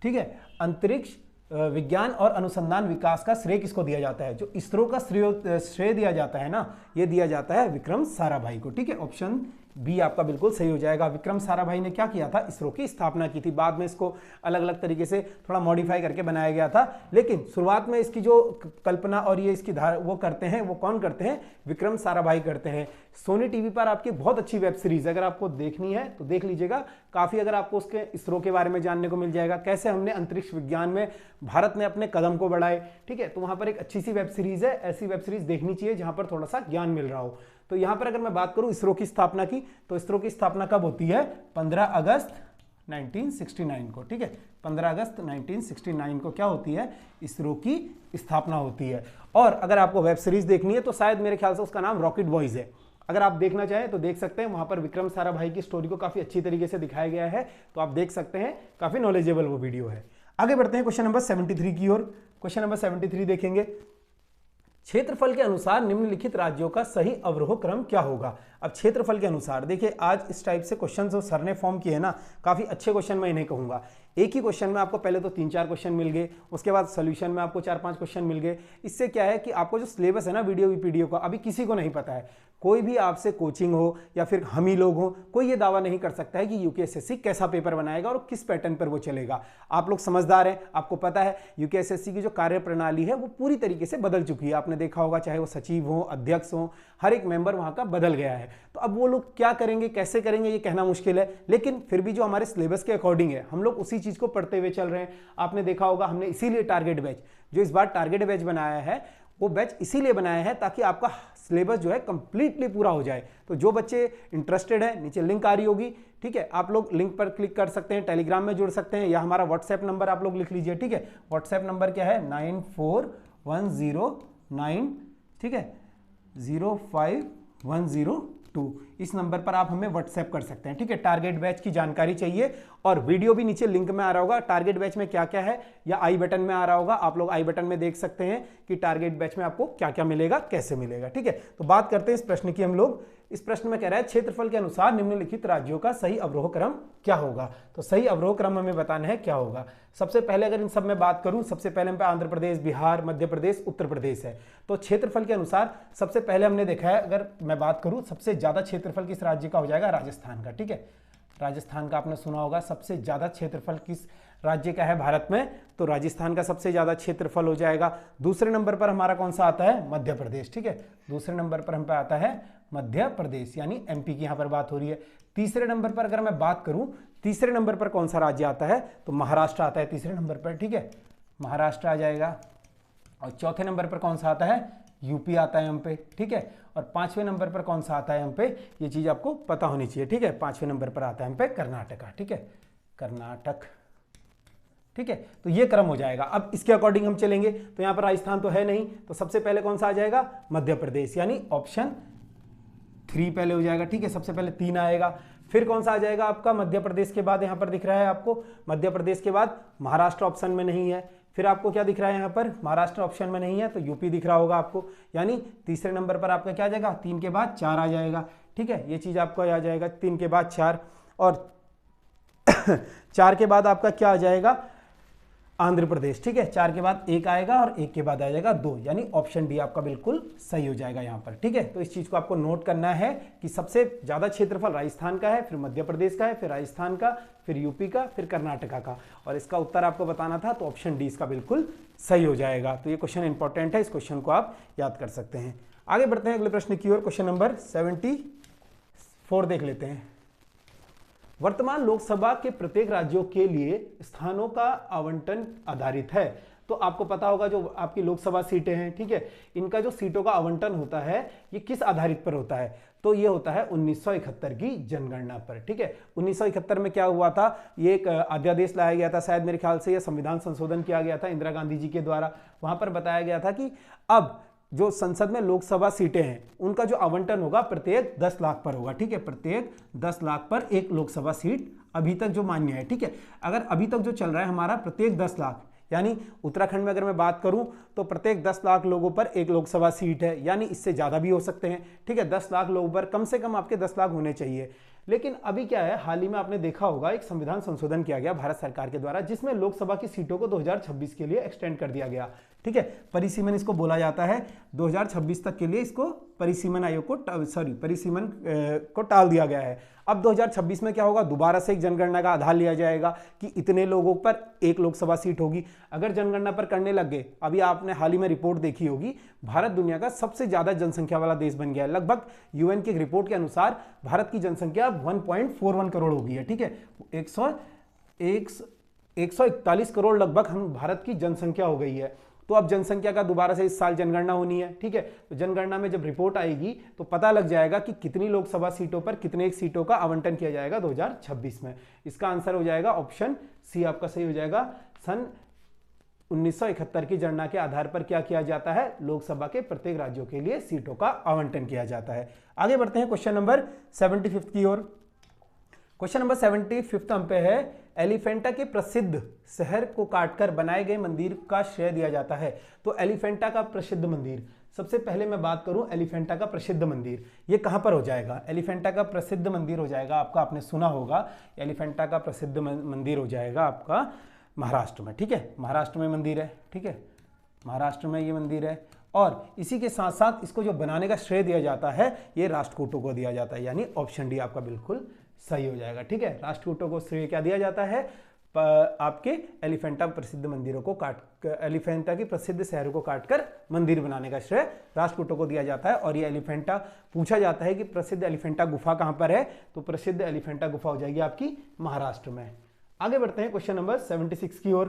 ठीक है। अंतरिक्ष विज्ञान और अनुसंधान विकास का श्रेय किसको दिया जाता है, जो इसरो का श्रेय दिया जाता है ना, ये दिया जाता है विक्रम साराभाई को, ठीक है, ऑप्शन बी आपका बिल्कुल सही हो जाएगा। विक्रम साराभाई ने क्या किया था, इसरो की स्थापना की थी, बाद में इसको अलग अलग तरीके से थोड़ा मॉडिफाई करके बनाया गया था, लेकिन शुरुआत में इसकी जो कल्पना और ये इसकी वो करते हैं, वो कौन करते हैं, विक्रम साराभाई करते हैं। सोनी टीवी पर आपकी बहुत अच्छी वेब सीरीज, अगर आपको देखनी है तो देख लीजिएगा, काफी अगर आपको उसके इसरो के बारे में जानने को मिल जाएगा, कैसे हमने अंतरिक्ष विज्ञान में भारत ने अपने कदम को बढ़ाए, ठीक है, तो वहां पर एक अच्छी सी वेब सीरीज है, ऐसी वेब सीरीज देखनी चाहिए जहां पर थोड़ा सा ज्ञान मिल रहा हो। तो यहां पर अगर मैं बात करूं इसरो की स्थापना की, तो इसरो की स्थापना कब होती है, 15 अगस्त 1969 को, ठीक है, 15 अगस्त 1969 को क्या होती है, इसरो की स्थापना होती है। और अगर आपको वेब सीरीज देखनी है तो शायद मेरे ख्याल से उसका नाम रॉकेट बॉयज है, अगर आप देखना चाहें तो देख सकते हैं, वहां पर विक्रम साराभाई की स्टोरी को काफी अच्छी तरीके से दिखाया गया है, तो आप देख सकते हैं, काफी नॉलेजेबल वो वीडियो है। आगे बढ़ते हैं क्वेश्चन नंबर 73 की ओर। क्वेश्चन नंबर 73 देखेंगे, क्षेत्रफल के अनुसार निम्नलिखित राज्यों का सही अवरोह क्रम क्या होगा। अब क्षेत्रफल के अनुसार देखिए, आज इस टाइप से क्वेश्चन जो सर ने फॉर्म किए हैं ना, काफी अच्छे क्वेश्चन मैं इन्हें कहूंगा। एक ही क्वेश्चन में आपको पहले तो 3-4 क्वेश्चन मिल गए, उसके बाद सोल्यूशन में आपको 4-5 क्वेश्चन मिल गए। इससे क्या है कि आपको जो सिलेबस है ना वीडियो वीपीडीओ का, अभी किसी को नहीं पता है, कोई भी आपसे कोचिंग हो या फिर हम ही लोग हो, कोई ये दावा नहीं कर सकता है कि यूकेएसएससी कैसा पेपर बनाएगा और किस पैटर्न पर वो चलेगा। आप लोग समझदार हैं, आपको पता है यूकेएसएससी की जो कार्य प्रणाली है वो पूरी तरीके से बदल चुकी है। आपने देखा होगा, चाहे वो सचिव हो, अध्यक्ष हो, हर एक मेंबर वहां का बदल गया है। तो अब वो लोग क्या करेंगे, कैसे करेंगे, ये कहना मुश्किल है, लेकिन फिर भी जो हमारे सिलेबस के अकॉर्डिंग है, हम लोग उसी चीज को पढ़ते हुए चल रहे हैं। आपने देखा होगा, हमने इसीलिए टारगेट बैच, जो इस बार टारगेट बैच बनाया है, वो बैच इसीलिए बनाया है ताकि आपका सिलेबस जो है कंप्लीटली पूरा हो जाए। तो जो बच्चे इंटरेस्टेड है, नीचे लिंक आ रही होगी, ठीक है, आप लोग लिंक पर क्लिक कर सकते हैं, टेलीग्राम में जुड़ सकते हैं, या हमारा व्हाट्सएप नंबर आप लोग लिख लीजिए, ठीक है, व्हाट्सएप नंबर क्या है, 941009, ठीक है, 05102, इस नंबर पर आप हमें व्हाट्सएप कर सकते हैं, ठीक है। टारगेट बैच की जानकारी चाहिए, और वीडियो भी नीचे लिंक में आ रहा होगा, टारगेट बैच में क्या क्या है, या आई बटन में आ रहा होगा, आप लोग आई बटन में देख सकते हैं कि टारगेट बैच में आपको क्या क्या मिलेगा, कैसे मिलेगा, ठीक है। तो बात करते हैं इस प्रश्न की हम लोग। इस प्रश्न में कह रहा है, क्षेत्रफल के अनुसार निम्नलिखित राज्यों का सही अवरोह क्रम क्या होगा। तो सही अवरोह क्रम हमें बताना है क्या होगा। सबसे पहले अगर इन सब में बात करूं, सबसे पहले हम पे आंध्र प्रदेश, बिहार, मध्य प्रदेश, उत्तर प्रदेश है। तो क्षेत्रफल के अनुसार सबसे पहले हमने देखा है, अगर मैं बात करूं, सबसे ज्यादा क्षेत्रफल किस राज्य का हो जाएगा, राजस्थान का, ठीक है, राजस्थान का आपने सुना होगा। सबसे ज़्यादा क्षेत्रफल किस राज्य का है भारत में? तो राजस्थान का सबसे ज़्यादा क्षेत्रफल हो जाएगा। दूसरे नंबर पर हमारा कौन सा आता है? मध्य प्रदेश। ठीक है, दूसरे नंबर पर हम पे आता है मध्य प्रदेश, यानी एमपी की यहाँ पर बात हो रही है। तीसरे नंबर पर अगर मैं बात करूं, तीसरे नंबर पर कौन सा राज्य आता है? तो महाराष्ट्र आता है तीसरे नंबर पर। ठीक है, महाराष्ट्र आ जाएगा। और चौथे नंबर पर कौन सा आता है? यूपी आता है हम पे। ठीक है, और पांचवें नंबर पर कौन सा आता है हम पे? ये चीज आपको पता होनी चाहिए। ठीक है, पांचवें नंबर पर आता है हम पे कर्नाटका। ठीक है, कर्नाटक। ठीक है, तो ये क्रम हो जाएगा। अब इसके अकॉर्डिंग हम चलेंगे तो यहाँ पर राजस्थान तो है नहीं, तो सबसे पहले कौन सा आ जाएगा? मध्य प्रदेश, यानी ऑप्शन 3 पहले हो जाएगा। ठीक है, सबसे पहले 3 आएगा। फिर कौन सा आ जाएगा आपका? मध्य प्रदेश के बाद यहाँ पर दिख रहा है आपको, मध्य प्रदेश के बाद महाराष्ट्र ऑप्शन में नहीं है। फिर आपको क्या दिख रहा है यहाँ पर? महाराष्ट्र ऑप्शन में नहीं है, तो यूपी दिख रहा होगा आपको, यानी तीसरे नंबर पर आपका क्या आ जाएगा? 3 के बाद 4 आ जाएगा। ठीक है, ये चीज आपको आ जाएगा 3 के बाद 4, और 4 के बाद आपका क्या आ जाएगा? आंध्र प्रदेश। ठीक है, 4 के बाद 1 आएगा और 1 के बाद आ जाएगा 2, यानी ऑप्शन डी आपका बिल्कुल सही हो जाएगा यहाँ पर। ठीक है, तो इस चीज को आपको नोट करना है कि सबसे ज्यादा क्षेत्रफल राजस्थान का है, फिर मध्य प्रदेश का है, फिर राजस्थान का, फिर यूपी का, फिर कर्नाटका का, और इसका उत्तर आपको बताना था, तो ऑप्शन डी इसका बिल्कुल सही हो जाएगा। तो ये क्वेश्चन इंपॉर्टेंट है, इस क्वेश्चन को आप याद कर सकते हैं। आगे बढ़ते हैं अगले प्रश्न की ओर। क्वेश्चन नंबर 74 देख लेते हैं। वर्तमान लोकसभा के प्रत्येक राज्यों के लिए स्थानों का आवंटन आधारित है। तो आपको पता होगा जो आपकी लोकसभा सीटें हैं, ठीक है, इनका जो सीटों का आवंटन होता है ये किस आधारित पर होता है? तो ये होता है 1971 की जनगणना पर। ठीक है, 1971 में क्या हुआ था? ये एक अध्यादेश लाया गया था, शायद मेरे ख्याल से यह संविधान संशोधन किया गया था इंदिरा गांधी जी के द्वारा। वहां पर बताया गया था कि अब जो संसद में लोकसभा सीटें हैं उनका जो आवंटन होगा प्रत्येक 10 लाख पर होगा। ठीक है, प्रत्येक 10 लाख पर एक लोकसभा सीट अभी तक जो मान्य है। ठीक है, अगर अभी तक जो चल रहा है हमारा प्रत्येक 10 लाख, यानी उत्तराखंड में अगर मैं बात करूं तो प्रत्येक 10 लाख लोगों पर एक लोकसभा सीट है, यानी इससे ज्यादा भी हो सकते हैं। ठीक है, 10 लाख लोगों पर कम से कम आपके 10 लाख होने चाहिए। लेकिन अभी क्या है, हाल ही में आपने देखा होगा एक संविधान संशोधन किया गया भारत सरकार के द्वारा, जिसमें लोकसभा की सीटों को 2026 के लिए एक्सटेंड कर दिया गया। ठीक है, परिसीमन इसको बोला जाता है। 2026 तक के लिए इसको परिसीमन आयोग को परिसीमन को टाल दिया गया है। अब 2026 में क्या होगा? दोबारा से एक जनगणना का आधार लिया जाएगा कि इतने लोगों पर एक लोकसभा सीट होगी। अगर जनगणना पर करने लग गए, अभी आपने हाल ही में रिपोर्ट देखी होगी, भारत दुनिया का सबसे ज्यादा जनसंख्या वाला देश बन गया है। लगभग यूएन की रिपोर्ट के अनुसार भारत की जनसंख्या 1.41 करोड़ हो गई है। ठीक है, 141 करोड़ लगभग हम भारत की जनसंख्या हो गई है। तो अब जनसंख्या का दोबारा से इस साल जनगणना होनी है। ठीक है, तो जनगणना में जब रिपोर्ट आएगी तो पता लग जाएगा कि कितनी लोकसभा सीटों पर कितने एक सीटों का आवंटन किया जाएगा 2026 में। इसका आंसर हो जाएगा ऑप्शन सी आपका सही हो जाएगा। सन 1971 की जनगणना के आधार पर क्या किया जाता है? लोकसभा के प्रत्येक राज्यों के लिए सीटों का आवंटन किया जाता है। आगे बढ़ते हैं क्वेश्चन नंबर 75 की ओर। क्वेश्चन नंबर 75 हम पे है, एलिफेंटा के प्रसिद्ध शहर को काटकर बनाए गए मंदिर का श्रेय दिया जाता है। तो एलिफेंटा का प्रसिद्ध मंदिर, सबसे पहले मैं बात करूं एलिफेंटा का प्रसिद्ध मंदिर, ये कहां पर हो जाएगा? एलिफेंटा का प्रसिद्ध मंदिर हो जाएगा आपका, आपने सुना होगा, एलिफेंटा का प्रसिद्ध मंदिर हो जाएगा आपका महाराष्ट्र में। ठीक है, महाराष्ट्र में मंदिर है। ठीक है, महाराष्ट्र में ये मंदिर है, और इसी के साथ साथ इसको जो बनाने का श्रेय दिया जाता है ये राष्ट्रकूटों को दिया जाता है, यानी ऑप्शन डी आपका बिल्कुल सही हो जाएगा। ठीक है, राष्ट्रकूटों को श्रेय क्या दिया जाता है? आपके एलिफेंटा प्रसिद्ध मंदिरों को एलिफेंटा की प्रसिद्ध शहरों को काटकर मंदिर बनाने का श्रेय राष्ट्रकूटों को दिया जाता है। और ये एलिफेंटा पूछा जाता है कि प्रसिद्ध एलिफेंटा गुफा कहां पर है? तो प्रसिद्ध एलिफेंटा गुफा हो जाएगी आपकी महाराष्ट्र में। आगे बढ़ते हैं क्वेश्चन नंबर 76 की ओर।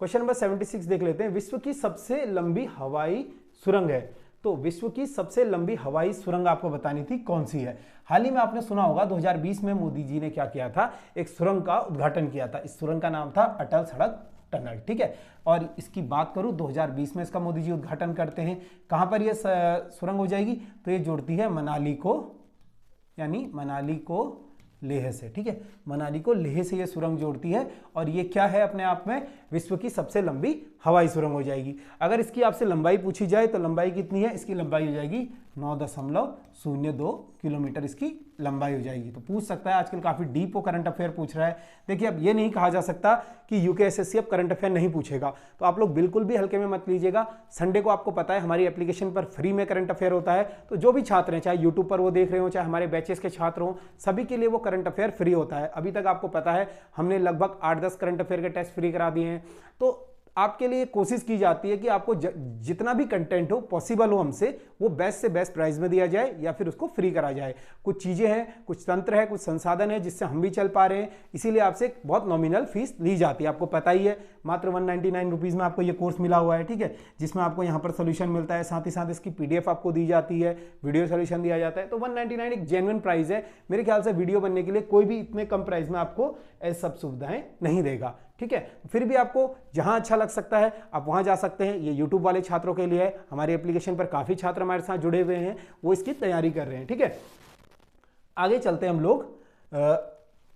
क्वेश्चन नंबर 76 देख लेते हैं। विश्व की सबसे लंबी हवाई सुरंग है। तो विश्व की सबसे लंबी हवाई सुरंग आपको बतानी थी, कौन सी है? हाल ही में आपने सुना होगा 2020 में मोदी जी ने क्या किया था? एक सुरंग का उद्घाटन किया था। इस सुरंग का नाम था अटल सड़क टनल। ठीक है, और इसकी बात करूं 2020 में इसका मोदी जी उद्घाटन करते हैं। कहां पर यह सुरंग हो जाएगी? तो ये जोड़ती है मनाली को, यानी मनाली को लेह से। ठीक है, मनाली को लेह से ये सुरंग जोड़ती है, और ये क्या है अपने आप में? विश्व की सबसे लंबी हवाई सुरंग हो जाएगी। अगर इसकी आपसे लंबाई पूछी जाए तो लंबाई कितनी है? इसकी लंबाई हो जाएगी 9.02 किलोमीटर इसकी लंबाई हो जाएगी। तो पूछ सकता है, आजकल काफी डीप वो करंट अफेयर पूछ रहा है। देखिए अब ये नहीं कहा जा सकता कि यूकेएसएससी अब करंट अफेयर नहीं पूछेगा, तो आप लोग बिल्कुल भी हल्के में मत लीजिएगा। संडे को आपको पता है हमारी एप्लीकेशन पर फ्री में करंट अफेयर होता है, तो जो भी छात्र हैं, चाहे यूट्यूब पर वो देख रहे हो, चाहे हमारे बैचेस के छात्र हो, सभी के लिए वो करंट अफेयर फ्री होता है। अभी तक आपको पता है हमने लगभग 8-10 करंट अफेयर के टेस्ट फ्री करा दिए हैं। तो आपके लिए कोशिश की जाती है कि आपको जितना भी कंटेंट हो पॉसिबल हो हमसे, वो बेस्ट से बेस्ट प्राइस में दिया जाए या फिर उसको फ्री करा जाए। कुछ चीजें हैं, कुछ तंत्र है, कुछ संसाधन है जिससे हम भी चल पा रहे हैं, इसीलिए आपसे बहुत नॉमिनल फीस ली जाती है। आपको पता ही है, मात्र 199 रुपीज में आपको ये कोर्स मिला हुआ है, ठीक है, जिसमें आपको यहाँ पर सोल्यूशन मिलता है, साथ ही साथ इसकी पीडीएफ आपको दी जाती है, वीडियो सोल्यूशन दिया जाता है। तो 199 एक जेन्युइन प्राइस है। मेरे ख्याल से वीडियो बनने के लिए कोई भी इतने कम प्राइस में आपको ऐसी सब सुविधाएं नहीं देगा, ठीक है। फिर भी आपको जहां अच्छा लग सकता है आप वहां जा सकते हैं। ये यूट्यूब वाले छात्रों के लिए है, हमारे एप्लीकेशन पर काफी छात्र हमारे साथ जुड़े हुए हैं, वो इसकी तैयारी कर रहे हैं, ठीक है। आगे चलते हैं हम लोग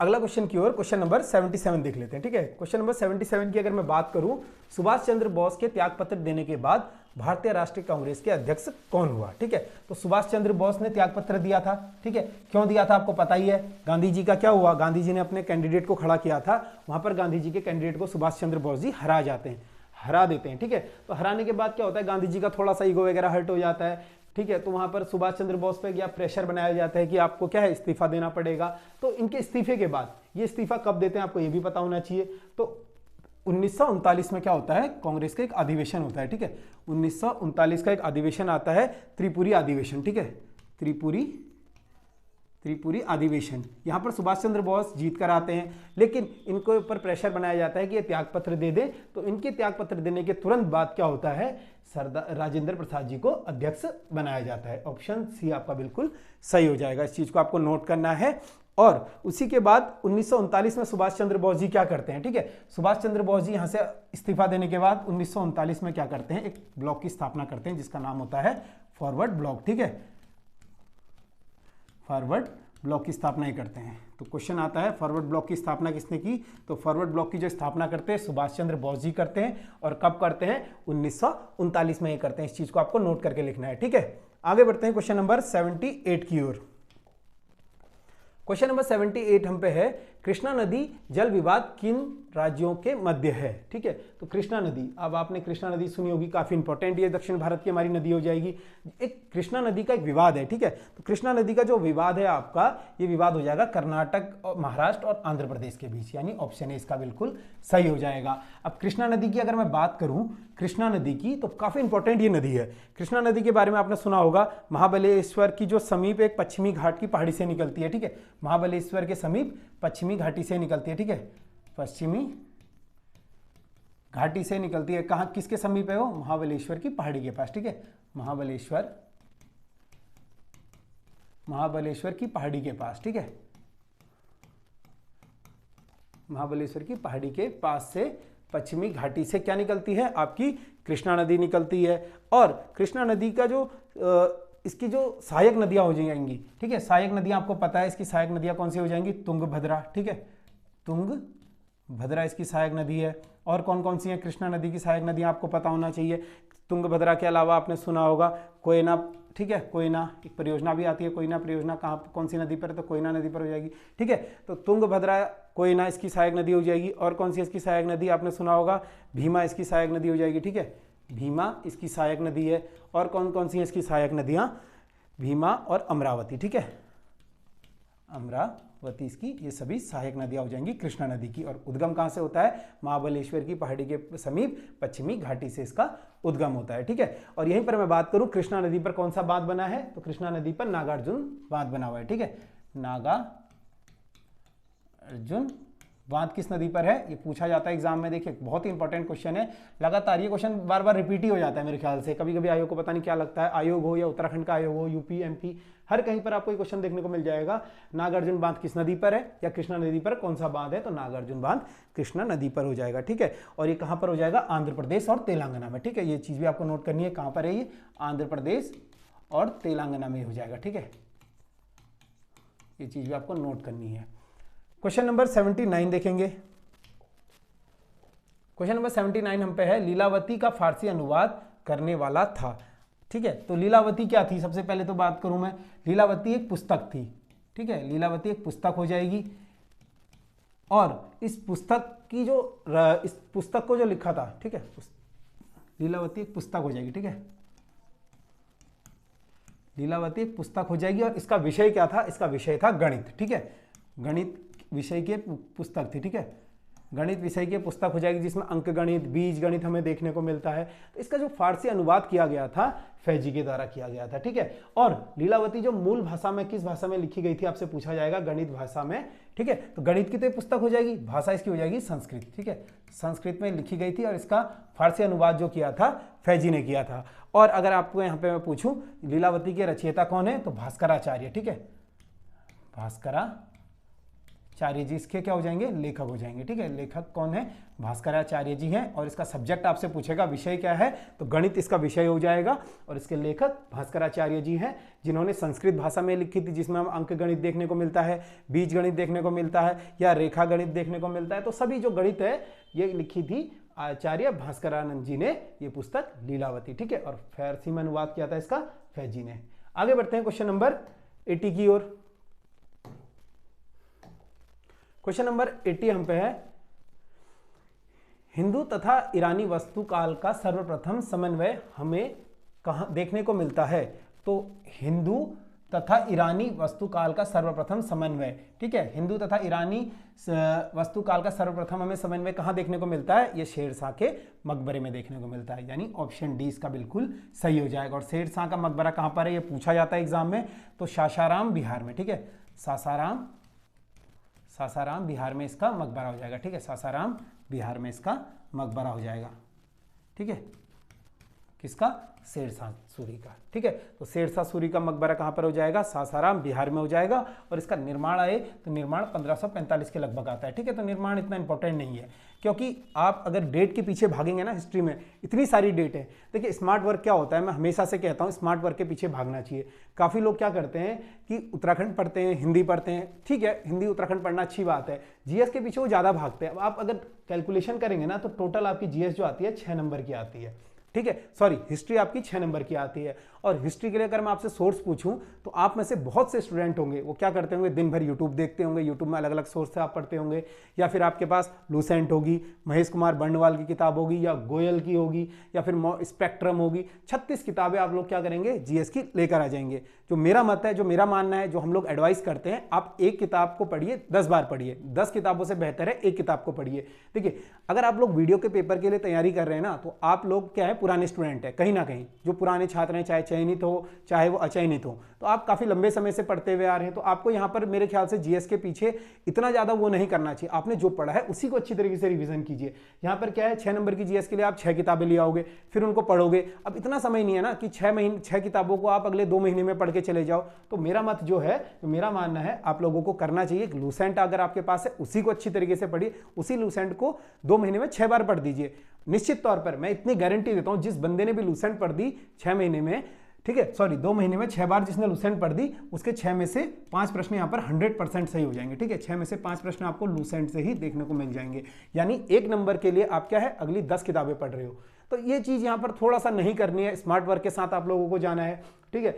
अगला क्वेश्चन की ओर। क्वेश्चन नंबर 77 देख लेते हैं, ठीक है। क्वेश्चन नंबर 77 की अगर मैं बात करूं, सुभाष चंद्र बोस के त्यागपत्र देने के बाद भारतीय राष्ट्रीय कांग्रेस के अध्यक्ष कौन हुआ, ठीक है। तो सुभाष चंद्र बोस ने त्यागपत्र दिया था, ठीक है। क्यों दिया था आपको पता ही है। गांधी जी का क्या हुआ, गांधी जी ने अपने कैंडिडेट को खड़ा किया था, वहां पर गांधी जी के कैंडिडेट को सुभाष चंद्र बोस जी हरा देते हैं, ठीक है। तो हराने के बाद क्या होता है, गांधी जी का थोड़ा सा ईगो वगैरह हर्ट हो जाता है, ठीक है। तो वहां पर सुभाष चंद्र बोस पे क्या प्रेशर बनाया जाता है कि आपको क्या है, इस्तीफा देना पड़ेगा। तो इनके इस्तीफे के बाद, ये इस्तीफा कब देते हैं आपको ये भी पता होना चाहिए। तो 1939 में क्या होता है, कांग्रेस का एक अधिवेशन होता है, ठीक है। 1939 का एक अधिवेशन आता है, त्रिपुरी अधिवेशन, ठीक है। त्रिपुरी अधिवेशन, यहां पर सुभाष चंद्र बोस जीत कर आते हैं, लेकिन इनको ऊपर प्रेशर बनाया जाता है कि ये त्यागपत्र दे दें। तो इनके त्यागपत्र देने के तुरंत बाद क्या होता है, सरदार राजेंद्र प्रसाद जी को अध्यक्ष बनाया जाता है। ऑप्शन सी आपका बिल्कुल सही हो जाएगा, इस चीज को आपको नोट करना है। और उसी के बाद 1939 में सुभाष चंद्र बोस जी क्या करते हैं, ठीक है। सुभाष चंद्र बोस जी यहां से इस्तीफा देने के बाद 1939 में क्या करते हैं, एक ब्लॉक की स्थापना करते हैं जिसका नाम होता है फॉरवर्ड ब्लॉक, ठीक है। फॉरवर्ड ब्लॉक की स्थापना ही करते हैं। तो क्वेश्चन आता है फॉरवर्ड ब्लॉक की स्थापना किसने की, तो फॉरवर्ड ब्लॉक की जो स्थापना करते हैं सुभाष चंद्र बोस जी करते हैं। और कब करते हैं, 1939 में ही करते हैं। इस चीज को आपको नोट करके लिखना है, ठीक है। आगे बढ़ते हैं क्वेश्चन नंबर 78 की ओर। क्वेश्चन नंबर 78 हम पे है, कृष्णा नदी जल विवाद किन राज्यों के मध्य है, ठीक है। तो कृष्णा नदी, अब आपने कृष्णा नदी सुनी होगी, काफी इंपॉर्टेंट, ये दक्षिण भारत की हमारी नदी हो जाएगी। एक कृष्णा नदी का एक विवाद है, ठीक है। तो कृष्णा नदी का जो विवाद है आपका, ये विवाद हो जाएगा कर्नाटक और महाराष्ट्र और आंध्र प्रदेश के बीच, यानी ऑप्शन ए इसका बिल्कुल सही हो जाएगा। अब कृष्णा नदी की अगर मैं बात करूं, कृष्णा नदी की, तो काफी इंपॉर्टेंट ये नदी है। कृष्णा नदी के बारे में आपने सुना होगा, महाबलेश्वर की जो समीप एक पश्चिमी घाट की पहाड़ी से निकलती है, ठीक है। महाबलेश्वर के समीप पश्चिमी घाटी से निकलती है, ठीक है। पश्चिमी घाटी से निकलती है, कहां, किसके समीप है वो, महाबलेश्वर की पहाड़ी के पास, ठीक है। महाबलेश्वर की पहाड़ी के पास, ठीक है। महाबलेश्वर की पहाड़ी के पास से पश्चिमी घाटी से क्या निकलती है, आपकी कृष्णा नदी निकलती है। और कृष्णा नदी का जो इसकी जो सहायक नदियां हो जाएंगी, ठीक है। सहायक नदियां आपको पता है, इसकी सहायक नदियां कौन सी हो जाएंगी, तुंगभद्रा, ठीक है। तुंगभद्रा इसकी सहायक नदी है। और कौन कौन सी है कृष्णा नदी की सहायक नदियां आपको पता होना चाहिए। तुंगभद्रा के अलावा आपने सुना होगा कोयना, ठीक है। कोयना एक परियोजना भी आती है, कोयना परियोजना कहाँ, कौन सी नदी पर है, तो कोयना नदी पर हो जाएगी, ठीक है। तो तुंगभद्रा, कोयना इसकी सहायक नदी हो जाएगी। और कौन सी इसकी सहायक नदी आपने सुना होगा, भीमा इसकी सहायक नदी हो जाएगी, ठीक है। भीमा इसकी सहायक नदी है। और कौन कौन सी है इसकी सहायक नदियां, भीमा और अमरावती, ठीक है। अमरावती इसकी, ये सभी सहायक नदियां हो जाएंगी कृष्णा नदी की। और उद्गम कहां से होता है, महाबलेश्वर की पहाड़ी के समीप पश्चिमी घाटी से इसका उद्गम होता है, ठीक है। और यहीं पर मैं बात करूं, कृष्णा नदी पर कौन सा बांध बना है, तो कृष्णा नदी पर नागार्जुन बांध बना हुआ है, ठीक है। नागार्जुन बांध किस नदी पर है, ये पूछा जाता है एग्जाम में। देखिए बहुत ही इंपॉर्टेंट क्वेश्चन है, लगातार ये क्वेश्चन बार बार रिपीट ही हो जाता है मेरे ख्याल से। कभी कभी आयोग को पता नहीं क्या लगता है, आयोग हो या उत्तराखंड का आयोग हो, यूपी एमपी, हर कहीं पर आपको ये क्वेश्चन देखने को मिल जाएगा। नागार्जुन बांध किस नदी पर है, या कृष्णा नदी पर कौन सा बांध है, तो नागार्जुन बांध कृष्णा नदी पर हो जाएगा, ठीक है। और ये कहां पर हो जाएगा, आंध्र प्रदेश और तेलंगाना में, ठीक है। ये चीज भी आपको नोट करनी है, कहां पर है ये, आंध्र प्रदेश और तेलंगाना में हो जाएगा, ठीक है। ये चीज भी आपको नोट करनी है। क्वेश्चन नंबर 79 देखेंगे। क्वेश्चन नंबर 79 हम पे है, लीलावती का फारसी अनुवाद करने वाला था, ठीक है। तो लीलावती क्या थी, सबसे पहले तो बात करूं मैं, लीलावती एक पुस्तक थी, ठीक है, लीलावती एक पुस्तक हो जाएगी। और इस पुस्तक की जो इस पुस्तक को जो लिखा था, ठीक है, लीलावती एक पुस्तक हो जाएगी। ठीक है, लीलावती एक पुस्तक हो जाएगी। और इसका विषय क्या था? इसका विषय था गणित। ठीक है, गणित विषय की पुस्तक थी। ठीक है, गणित विषय की पुस्तक हो जाएगी जिसमें अंक गणित, बीज गणित हमें देखने को मिलता है। तो इसका जो फारसी अनुवाद किया गया था फैजी के द्वारा किया गया था। ठीक है, और लीलावती जो मूल भाषा में किस भाषा में लिखी गई थी आपसे पूछा जाएगा, गणित भाषा में। ठीक है, तो गणित की तो पुस्तक हो जाएगी, भाषा इसकी हो जाएगी संस्कृत। ठीक है, संस्कृत में लिखी गई थी और इसका फारसी अनुवाद जो किया था फैजी ने किया था। और अगर आपको यहाँ पे मैं पूछूं लीलावती के रचयिता कौन है, तो भास्कराचार्य। ठीक है, भास्कराचार्य जी इसके क्या हो जाएंगे? लेखक हो जाएंगे। ठीक है, लेखक कौन है? भास्कराचार्य जी हैं। और इसका सब्जेक्ट आपसे पूछेगा विषय क्या है, तो गणित इसका विषय हो जाएगा। और इसके लेखक भास्कराचार्य जी हैं, जिन्होंने संस्कृत भाषा में लिखी थी, जिसमें हम अंक गणित देखने को मिलता है, बीज गणित देखने को मिलता है, या रेखा गणित देखने को मिलता है। तो सभी जो गणित है ये लिखी थी आचार्य भास्करानंद जी ने, ये पुस्तक लीलावती। ठीक है, और फारसी में अनुवाद किया था इसका फैजी ने। आगे बढ़ते हैं क्वेश्चन नंबर 80 की ओर। क्वेश्चन नंबर 80 हम पे है, हिंदू तथा ईरानी वास्तुकाल का सर्वप्रथम समन्वय हमें कहां देखने को मिलता है? तो हिंदू तथा ईरानी वास्तुकाल का सर्वप्रथम समन्वय, ठीक है, हिंदू तथा ईरानी वास्तुकाल का सर्वप्रथम हमें समन्वय कहां देखने को मिलता है? ये शेरशाह के मकबरे में देखने को मिलता है। यानी ऑप्शन डी इसका बिल्कुल सही हो जाएगा। और शेरशाह का मकबरा कहां पर है ये पूछा जाता है एग्जाम में, तो सासाराम बिहार में। ठीक है, सासाराम बिहार में इसका मकबरा हो जाएगा। ठीक है, सासाराम बिहार में इसका मकबरा हो जाएगा। ठीक है, किसका? शेरशाह सूरी का। ठीक है, तो शेरशाह सूरी का मकबरा कहां पर हो जाएगा? सासाराम बिहार में हो जाएगा। और इसका निर्माण आए तो निर्माण 1545 के लगभग आता है। ठीक है, तो निर्माण इतना इंपॉर्टेंट नहीं है, क्योंकि आप अगर डेट के पीछे भागेंगे ना, हिस्ट्री में इतनी सारी डेट है। देखिए स्मार्ट वर्क क्या होता है, मैं हमेशा से कहता हूँ स्मार्ट वर्क के पीछे भागना चाहिए। काफ़ी लोग क्या करते हैं कि उत्तराखंड पढ़ते हैं, हिंदी पढ़ते हैं, ठीक है, हिंदी उत्तराखंड पढ़ना अच्छी बात है, जीएस के पीछे वो ज़्यादा भागते हैं। अब आप अगर कैलकुलेशन करेंगे ना, तो टोटल आपकी जीएस जो आती है 6 नंबर की आती है। ठीक है, सॉरी, हिस्ट्री आपकी 6 नंबर की आती है। और हिस्ट्री के लिए अगर मैं आपसे सोर्स पूछूं, तो आप में से बहुत से स्टूडेंट होंगे वो क्या करते होंगे, दिन भर यूट्यूब देखते होंगे, यूट्यूब में अलग अलग सोर्स से आप पढ़ते होंगे, या फिर आपके पास लूसेंट होगी, महेश कुमार बर्णवाल की किताब होगी, या गोयल की होगी, या फिर स्पेक्ट्रम होगी। 36 किताबें आप लोग क्या करेंगे, जीएस की लेकर आ जाएंगे। जो मेरा मत है, जो मेरा मानना है, जो हम लोग एडवाइस करते हैं, आप एक किताब को पढ़िए, 10 बार पढ़िए। 10 किताबों से बेहतर है एक किताब को पढ़िए। देखिए अगर आप लोग वीडियो के पेपर के लिए तैयारी कर रहे हैं ना, तो आप लोग क्या है, पुराने स्टूडेंट है कहीं ना कहीं, जो पुराने छात्र हैं, चाहे चयनित हो चाहे वो अचयनित हो, तो आप काफी लंबे समय से पढ़ते हुए आ रहे हैं। तो आपको यहाँ पर मेरे ख्याल से जीएस के पीछे इतना ज्यादा वो नहीं करना चाहिए। आपने जो पढ़ा है उसी को अच्छी तरीके से रिवीजन कीजिए। यहाँ पर क्या है, 6 नंबर की जीएस के लिए आप 6 किताबें ले आओगे, फिर उनको पढ़ोगे। अब इतना समय नहीं है ना कि 6 किताबों को आप अगले 2 महीने में पढ़ के चले जाओ। तो मेरा मत जो है, तो मेरा मानना है आप लोगों को करना चाहिए, लूसेंट अगर आपके पास है उसी को अच्छी तरीके से पढ़िए, उसी लूसेंट को 2 महीने में 6 बार पढ़ दीजिए। निश्चित तौर पर मैं इतनी गारंटी देता हूं, जिस बंदे ने भी लूसेंट पढ़ दी 6 महीने में, ठीक है, सॉरी 2 महीने में 6 बार जिसने लूसेंट पढ़ दी, उसके 6 में से 5 प्रश्न यहाँ पर 100% सही हो जाएंगे। ठीक है, 6 में से 5 प्रश्न आपको लूसेंट से ही देखने को मिल जाएंगे। यानी 1 नंबर के लिए आप क्या है, अगली 10 किताबें पढ़ रहे हो। तो ये चीज यहाँ पर थोड़ा सा नहीं करनी है, स्मार्ट वर्क के साथ आप लोगों को जाना है। ठीक है,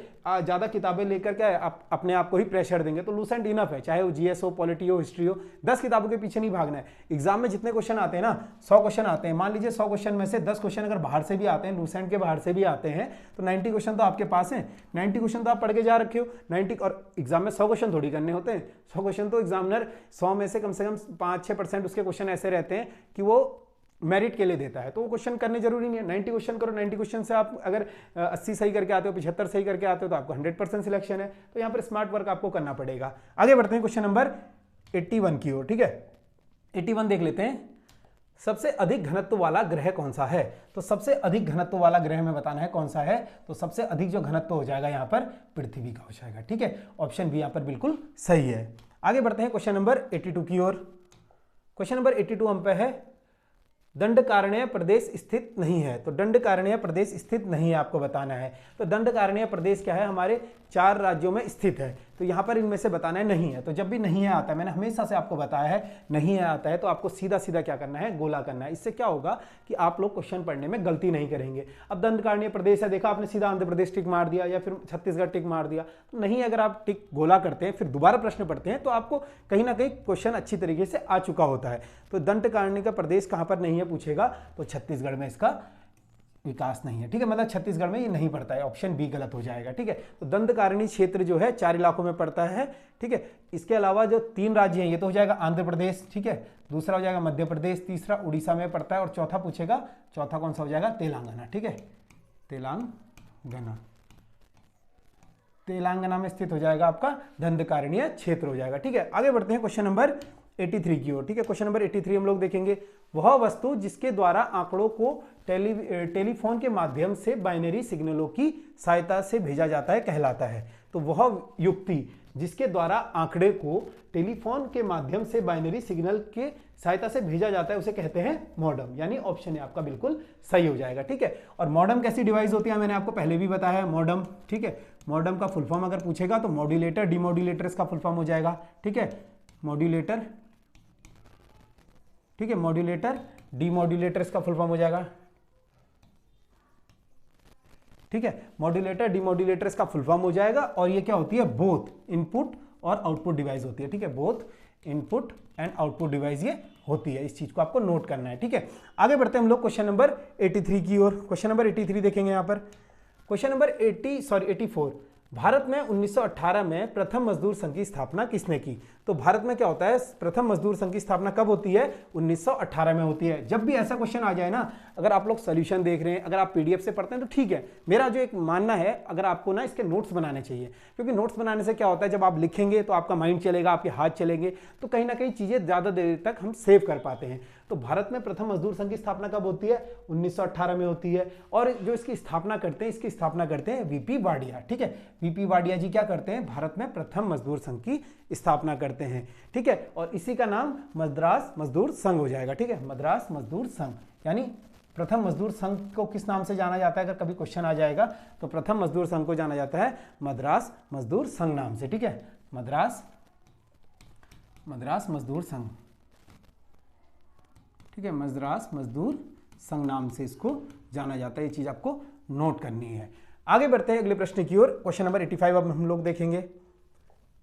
ज्यादा किताबें लेकर क्या है, आप अपने आप को ही प्रेशर देंगे, तो लूसेंट इनफ है, चाहे वो जीएस हो, पॉलिटी हो, हिस्ट्री हो। 10 किताबों के पीछे नहीं भागना है। एग्जाम में जितने क्वेश्चन आते हैं ना, 100 क्वेश्चन आते हैं, मान लीजिए 100 क्वेश्चन में से 10 क्वेश्चन अगर बाहर से भी आते हैं, लूसेंट के बाहर से भी आते हैं, तो 90 क्वेश्चन तो आपके पास है। 90 क्वेश्चन तो आप पढ़ के जा रखे हो। 90 और एग्जाम में 100 क्वेश्चन थोड़ी करने होते हैं। 100 क्वेश्चन तो एग्जामिनर 100 में से कम 5-6% उसके क्वेश्चन ऐसे रहते हैं कि वो मेरिट के लिए देता है, तो वो क्वेश्चन करने जरूरी नहीं है। 90 क्वेश्चन करो, 90 क्वेश्चन से आप अगर 80 सही करके आते हो, 75 सही करके आते हो, तो आपको 100% सिलेक्शन है। तो यहाँ पर स्मार्ट वर्क आपको करना पड़ेगा। आगे बढ़ते हैं क्वेश्चन नंबर 81 की ओर। ठीक है, 81 देख लेते हैं। सबसे अधिक घनत्व वाला ग्रह कौन सा है? तो सबसे अधिक घनत्व वाला ग्रह में बताना है कौन सा है। तो सबसे अधिक जो घनत्व हो जाएगा यहाँ पर पृथ्वी का हो जाएगा। ठीक है, ऑप्शन बी यहाँ पर बिल्कुल सही है। आगे बढ़ते हैं क्वेश्चन नंबर 82 की ओर। क्वेश्चन नंबर 82 हम पे है, दंडकारण्य प्रदेश स्थित नहीं है। तो दंडकारण्य प्रदेश स्थित नहीं है, आपको बताना है। तो दंडकारण्य प्रदेश क्या है, हमारे 4 राज्यों में स्थित है। तो यहाँ पर इनमें से बताना है नहीं है। तो जब भी नहीं है आता है, मैंने हमेशा से आपको बताया है नहीं है आता है, तो आपको सीधा सीधा क्या करना है, गोला करना है। इससे क्या होगा कि आप लोग क्वेश्चन पढ़ने में गलती नहीं करेंगे। अब दंडकारण्य प्रदेश है, देखा आपने सीधा आंध्र प्रदेश टिक मार दिया या फिर छत्तीसगढ़ टिक मार दिया, तो नहीं अगर आप टिक गोला करते हैं फिर दोबारा प्रश्न पढ़ते हैं तो आपको कहीं ना कहीं क्वेश्चन अच्छी तरीके से आ चुका होता है। तो दंडकारण्य का प्रदेश कहां पर नहीं है पूछेगा, तो छत्तीसगढ़ में इसका विकास नहीं है, ठीक है, मतलब छत्तीसगढ़ में ये नहीं पड़ता है, ऑप्शन बी गलत हो जाएगा, ठीक है। तो दंडकारण्य क्षेत्र जो है 4 इलाकों में पड़ता है, ठीक है। इसके अलावा जो 3 राज्य हैं, ये तो हो जाएगा आंध्र प्रदेश, ठीक है, दूसरा हो जाएगा मध्य प्रदेश, तीसरा उड़ीसा में पड़ता है और चौथा पूछेगा, चौथा कौन सा हो जाएगा, तेलंगाना, ठीक है, तेलंगाना, तेलंगाना में स्थित हो जाएगा आपका दंडकारण्य क्षेत्र हो जाएगा, ठीक है। आगे बढ़ते हैं क्वेश्चन नंबर 83 की ओर, ठीक है। क्वेश्चन नंबर 83 हम लोग देखेंगे, वह वस्तु जिसके द्वारा आंकड़ों को टेलीफोन के माध्यम से बाइनरी सिग्नलों की सहायता से भेजा जाता है कहलाता है। तो वह युक्ति जिसके द्वारा आंकड़े को टेलीफोन के माध्यम से बाइनरी सिग्नल के सहायता से भेजा जाता है उसे कहते हैं मॉडम, यानी ऑप्शन है आपका बिल्कुल सही हो जाएगा, ठीक है। और मॉडम कैसी डिवाइस होती है, मैंने आपको पहले भी बताया है मॉडम, ठीक है। मॉडम का फुल फॉर्म अगर पूछेगा तो मॉड्यूलेटर डिमॉड्यूलेटर इसका फुल फॉर्म हो जाएगा, ठीक है, मॉड्यूलेटर, ठीक है, मॉड्यूलेटर डीमॉड्यूलेटर इसका फुल फॉर्म हो जाएगा, ठीक है, मॉड्यूलेटर डीमॉड्यूलेटर इसका फुल फॉर्म हो जाएगा। और ये क्या होती है, बोथ इनपुट और आउटपुट डिवाइस होती है, ठीक है, both input and output device ये होती है, इस चीज को आपको नोट करना है, ठीक है। आगे बढ़ते हैं हम लोग क्वेश्चन नंबर 83 की ओर। क्वेश्चन नंबर 83 देखेंगे यहाँ पर, क्वेश्चन नंबर 84, भारत में 1918 में प्रथम मजदूर संघ की स्थापना किसने की। तो भारत में क्या होता है, प्रथम मजदूर संघ की स्थापना कब होती है, 1918 में होती है। जब भी ऐसा क्वेश्चन आ जाए ना, अगर आप लोग सोल्यूशन देख रहे हैं, अगर आप पीडीएफ से पढ़ते हैं तो ठीक है, मेरा जो एक मानना है, अगर आपको ना इसके नोट्स बनाने चाहिए, क्योंकि नोट्स बनाने से क्या होता है, जब आप लिखेंगे तो आपका माइंड चलेगा, आपके हाथ चलेंगे, तो कहीं ना कहीं चीजें ज्यादा देर तक हम सेव कर पाते हैं। तो भारत में प्रथम मजदूर संघ की स्थापना कब होती है, 1918 में होती है। और जो इसकी स्थापना करते हैं, इसकी स्थापना करते हैं वीपी वाडिया, ठीक है, वीपी वाडिया जी क्या करते हैं, भारत में प्रथम मजदूर संघ की स्थापना करते हैं, ठीक है। और इसी का नाम मद्रास मजदूर संघ हो जाएगा, ठीक है, मद्रास मजदूर संघ, यानी प्रथम मजदूर संघ को किस नाम से जाना जाता है, अगर कभी क्वेश्चन आ जाएगा तो प्रथम मजदूर संघ को जाना जाता है मद्रास मजदूर संघ नाम से, ठीक है, मद्रास मजदूर संघ, ठीक है, मद्रास मजदूर संघ नाम से इसको जाना जाता है, ये चीज आपको नोट करनी है। आगे बढ़ते हैं अगले प्रश्न की ओर। क्वेश्चन नंबर 85 अब हम लोग देखेंगे।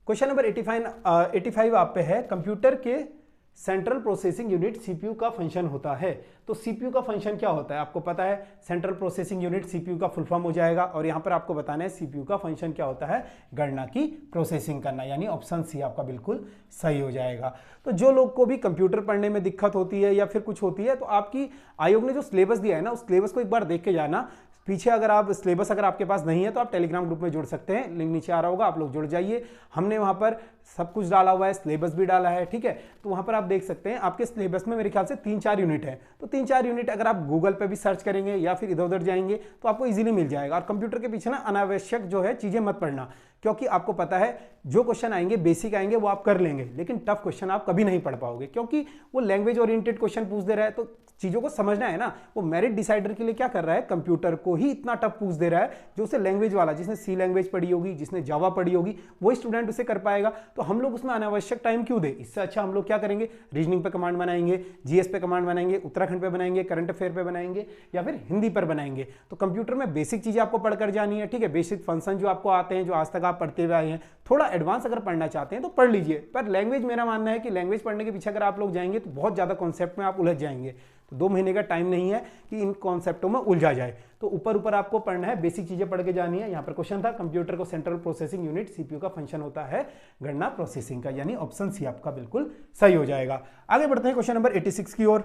क्वेश्चन नंबर 85 आप पे है, कंप्यूटर के सेंट्रल प्रोसेसिंग यूनिट सीपीयू का फंक्शन होता है। तो सीपीयू का फंक्शन क्या होता है, आपको पता है, सेंट्रल प्रोसेसिंग यूनिट सीपीयू का फुल फॉर्म हो जाएगा। और यहां पर आपको बताना है सीपीयू का फंक्शन क्या होता है, गणना की प्रोसेसिंग करना, यानी ऑप्शन सी आपका बिल्कुल सही हो जाएगा। तो जो लोग को भी कंप्यूटर पढ़ने में दिक्कत होती है या फिर कुछ होती है, तो आपकी आयोग ने जो सिलेबस दिया है ना, उस सिलेबस को एक बार देख के जाना। पीछे अगर आप सिलेबस अगर आपके पास नहीं है तो आप टेलीग्राम ग्रुप में जुड़ सकते हैं, लिंक नीचे आ रहा होगा, आप लोग जुड़ जाइए। हमने वहां पर सब कुछ डाला हुआ है, सिलेबस भी डाला है, ठीक है। तो वहां पर आप देख सकते हैं, आपके सिलेबस में मेरे ख्याल से 3-4 यूनिट है। तो 3-4 यूनिट अगर आप गूगल पे भी सर्च करेंगे या फिर इधर उधर जाएंगे तो आपको इजीली मिल जाएगा। और कंप्यूटर के पीछे ना अनावश्यक जो है चीजें मत पढ़ना, क्योंकि आपको पता है जो क्वेश्चन आएंगे बेसिक आएंगे वो आप कर लेंगे, लेकिन टफ क्वेश्चन आप कभी नहीं पढ़ पाओगे, क्योंकि वो लैंग्वेज ओरिएंटेड क्वेश्चन पूछ दे रहा है। तो चीजों को समझना है ना, वो मेरिट डिसाइडर के लिए क्या कर रहा है, कंप्यूटर को ही इतना टफ पूछ दे रहा है, जो उसे लैंग्वेज वाला, जिसने सी लैंग्वेज पढ़ी होगी, जिसने जावा पढ़ी होगी, वही स्टूडेंट उसे कर पाएगा। तो हम लोग उसमें अनावश्यक टाइम क्यों दे, इससे अच्छा हम लोग क्या करेंगे, रीजनिंग पे कमांड बनाएंगे, जीएस पे कमांड बनाएंगे, उत्तराखंड पे बनाएंगे, करंट अफेयर पे बनाएंगे, या फिर हिंदी पर बनाएंगे। तो कंप्यूटर में बेसिक चीजें आपको पढ़कर जानी है, ठीक है, बेसिक फंक्शन जो आपको आते हैं, जो आज तक आप पढ़ते हुए आए हैं। थोड़ा एडवांस अगर पढ़ना चाहते हैं तो पढ़ लीजिए, पर लैंग्वेज मेरा मानना है कि लैंग्वेज पढ़ने के पीछे अगर आप लोग जाएंगे तो बहुत ज्यादा कॉन्सेप्ट में आप उलझ जाएंगे। तो 2 महीने का टाइम नहीं है कि इन कॉन्सेप्टों में उलझा जाए। तो ऊपर ऊपर आपको पढ़ना है, बेसिक चीजें पढ़ के जानी है। यहाँ पर क्वेश्चन था, कंप्यूटर को सेंट्रल प्रोसेसिंग यूनिट सीपीयू का फंक्शन होता है गणना प्रोसेसिंग का, यानी ऑप्शन सी आपका बिल्कुल सही हो जाएगा। आगे बढ़ते हैं क्वेश्चन नंबर 86 की ओर।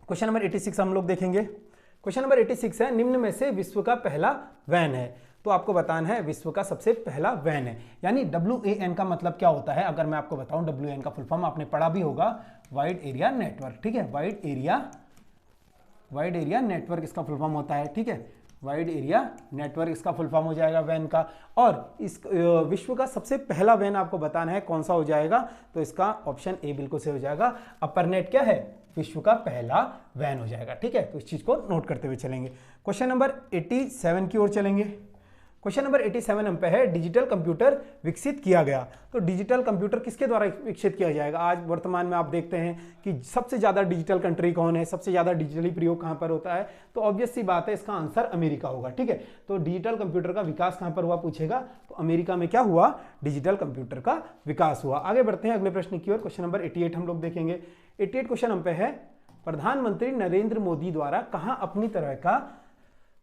क्वेश्चन नंबर 86 हम लोग देखेंगे। क्वेश्चन नंबर 86 है, निम्न में से विश्व का पहला वैन है। तो आपको बताना है विश्व का सबसे पहला वैन है, यानी WAN का मतलब क्या होता है। अगर मैं आपको बताऊं WAN का फुल फॉर्म आपने पढ़ा भी होगा, वाइड एरिया नेटवर्क, ठीक है, वाइड एरिया नेटवर्क इसका फुल फॉर्म होता है, ठीक है, वाइड एरिया नेटवर्क इसका फुल फॉर्म हो जाएगा वैन का। और इस विश्व का सबसे पहला वैन आपको बताना है कौन सा हो जाएगा, तो इसका ऑप्शन ए बिल्कुल से हो जाएगा, अपर्नेट क्या है, विश्व का पहला वैन हो जाएगा, ठीक है। तो इस चीज को नोट करते हुए चलेंगे। क्वेश्चन नंबर 87 की ओर चलेंगे। क्वेश्चन नंबर 87 हम पे है डिजिटल कंप्यूटर विकसित किया गया। तो डिजिटल कंप्यूटर किसके द्वारा विकसित किया जाएगा? आज वर्तमान में आप देखते हैं कि सबसे ज्यादा डिजिटल कंट्री कौन है, सबसे ज्यादा डिजिटली प्रयोग कहां पर होता है? तो ऑब्वियस सी बात है, इसका आंसर अमेरिका होगा। ठीक है, तो डिजिटल कंप्यूटर का विकास कहां पर हुआ पूछेगा, तो अमेरिका में क्या हुआ? डिजिटल कंप्यूटर का विकास हुआ। आगे बढ़ते हैं अगले प्रश्न की ओर। क्वेश्चन नंबर 88 हम लोग देखेंगे। 88 क्वेश्चन हम पे है, प्रधानमंत्री नरेंद्र मोदी द्वारा कहां अपनी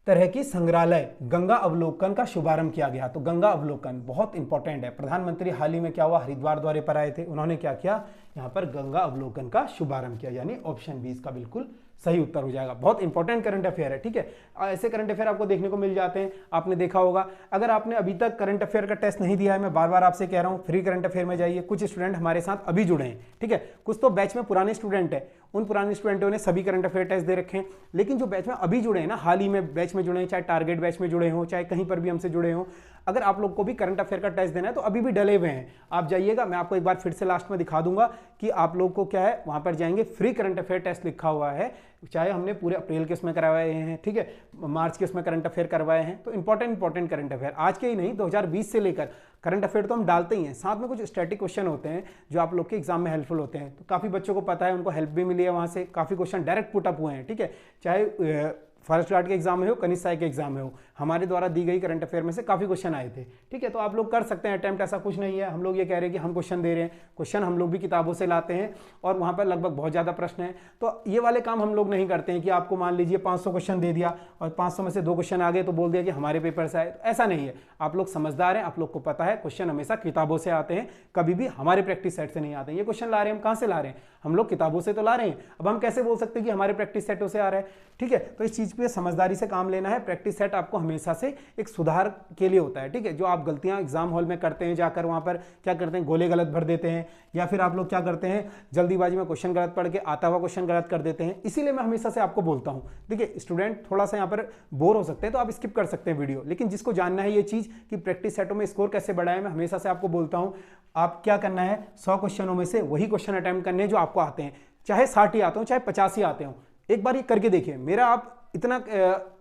तरह की संग्रहालय गंगा अवलोकन का शुभारंभ किया गया? तो गंगा अवलोकन बहुत इंपॉर्टेंट है। प्रधानमंत्री हाल ही में क्या हुआ, हरिद्वार दौरे पर आए थे, उन्होंने क्या किया, यहां पर गंगा अवलोकन का शुभारंभ किया, यानी ऑप्शन बी इसका बिल्कुल सही उत्तर हो जाएगा। बहुत इंपॉर्टेंट करंट अफेयर है। ठीक है, ऐसे करंट अफेयर आपको देखने को मिल जाते हैं, आपने देखा होगा। अगर आपने अभी तक करंट अफेयर का टेस्ट नहीं दिया है, मैं बार बार आपसे कह रहा हूं, फ्री करंट अफेयर में जाइए। कुछ स्टूडेंट हमारे साथ अभी जुड़े हैं, ठीक है, कुछ तो बैच में पुराने स्टूडेंट है, उन पुराने स्टूडेंटों ने सभी करंट अफेयर टेस्ट दे रखे हैं। लेकिन जो बैच में अभी जुड़े हैं ना, हाल ही में बैच में जुड़े हैं, चाहे टारगेट बैच में जुड़े हो, चाहे कहीं पर भी हमसे जुड़े हो, अगर आप लोग को भी करंट अफेयर का टेस्ट देना है तो अभी भी डले हुए हैं, आप जाइएगा। मैं आपको एक बार फिर से लास्ट में दिखा दूंगा कि आप लोग को क्या है, वहां पर जाएंगे, फ्री करंट अफेयर टेस्ट लिखा हुआ है, चाहे हमने पूरे अप्रैल के उसमें करवाए हैं, ठीक है, मार्च के उसमें करंट अफेयर करवाए हैं। तो इंपॉर्टेंट करंट अफेयर आज के ही नहीं, 2020 से लेकर करंट अफेयर तो हम डालते ही हैं, साथ में कुछ स्टैटिक क्वेश्चन होते हैं जो आप लोग के एग्जाम में हेल्पफुल होते हैं। तो काफी बच्चों को पता है, उनको हेल्प भी मिली है वहां से, काफी क्वेश्चन डायरेक्ट पुट अप हुए हैं। ठीक है, चाहे फॉरेस्ट गार्ड के एग्जाम में हो, कनिष्ठ सहायक के एग्जाम में हो, हमारे द्वारा दी गई करंट अफेयर में से काफी क्वेश्चन आए थे। ठीक है, तो आप लोग कर सकते हैं अटेम्प्ट, ऐसा कुछ नहीं है। हम लोग ये कह रहे हैं कि हम क्वेश्चन दे रहे हैं, क्वेश्चन हम लोग भी किताबों से लाते हैं और वहां पर लगभग बहुत ज्यादा प्रश्न है। तो ये वाले काम हम लोग नहीं करते हैं कि आपको मान लीजिए 500 क्वेश्चन दे दिया और 500 में से 2 क्वेश्चन आ गए तो बोल दिया कि हमारे पेपर से आए। तो ऐसा नहीं है, आप लोग समझदार हैं, आप लोग को पता है क्वेश्चन हमेशा किताबों से आते हैं, कभी भी हमारे प्रैक्टिस सेट से नहीं आते हैं। ये क्वेश्चन ला रहे हैं हम कहां से ला रहे हैं, हम लोग किताबों से तो ला रहे हैं। अब हम कैसे बोल सकते हैं कि हमारे प्रैक्टिस सेटों से आ रहा है? ठीक है, तो इस चीज पे समझदारी से काम लेना है। प्रैक्टिस सेट आपको हमेशा से एक सुधार के लिए होता है। ठीक है, जो आप गलतियां एग्जाम हॉल में करते हैं, जाकर वहां पर क्या करते हैं, गोले गलत भर देते हैं, या फिर आप लोग क्या करते हैं, जल्दीबाजी में क्वेश्चन गलत पढ़ के आता हुआ क्वेश्चन गलत कर देते हैं। इसीलिए मैं हमेशा से आपको बोलता हूं, देखिए स्टूडेंट थोड़ा सा यहाँ पर बोर हो सकते हैं तो आप स्किप कर सकते हैं वीडियो, लेकिन जिसको जानना है ये चीज कि प्रैक्टिस सेटों में स्कोर कैसे बढ़ाएं, मैं हमेशा से आपको बोलता हूं, आप क्या करना है, 100 क्वेश्चनों में से वही क्वेश्चन अटेम्प्ट करने जो आपको आते हैं, चाहे 60 ही आते हो, चाहे 50 ही आते हो। एक बार ये करके देखिए, मेरा आप इतना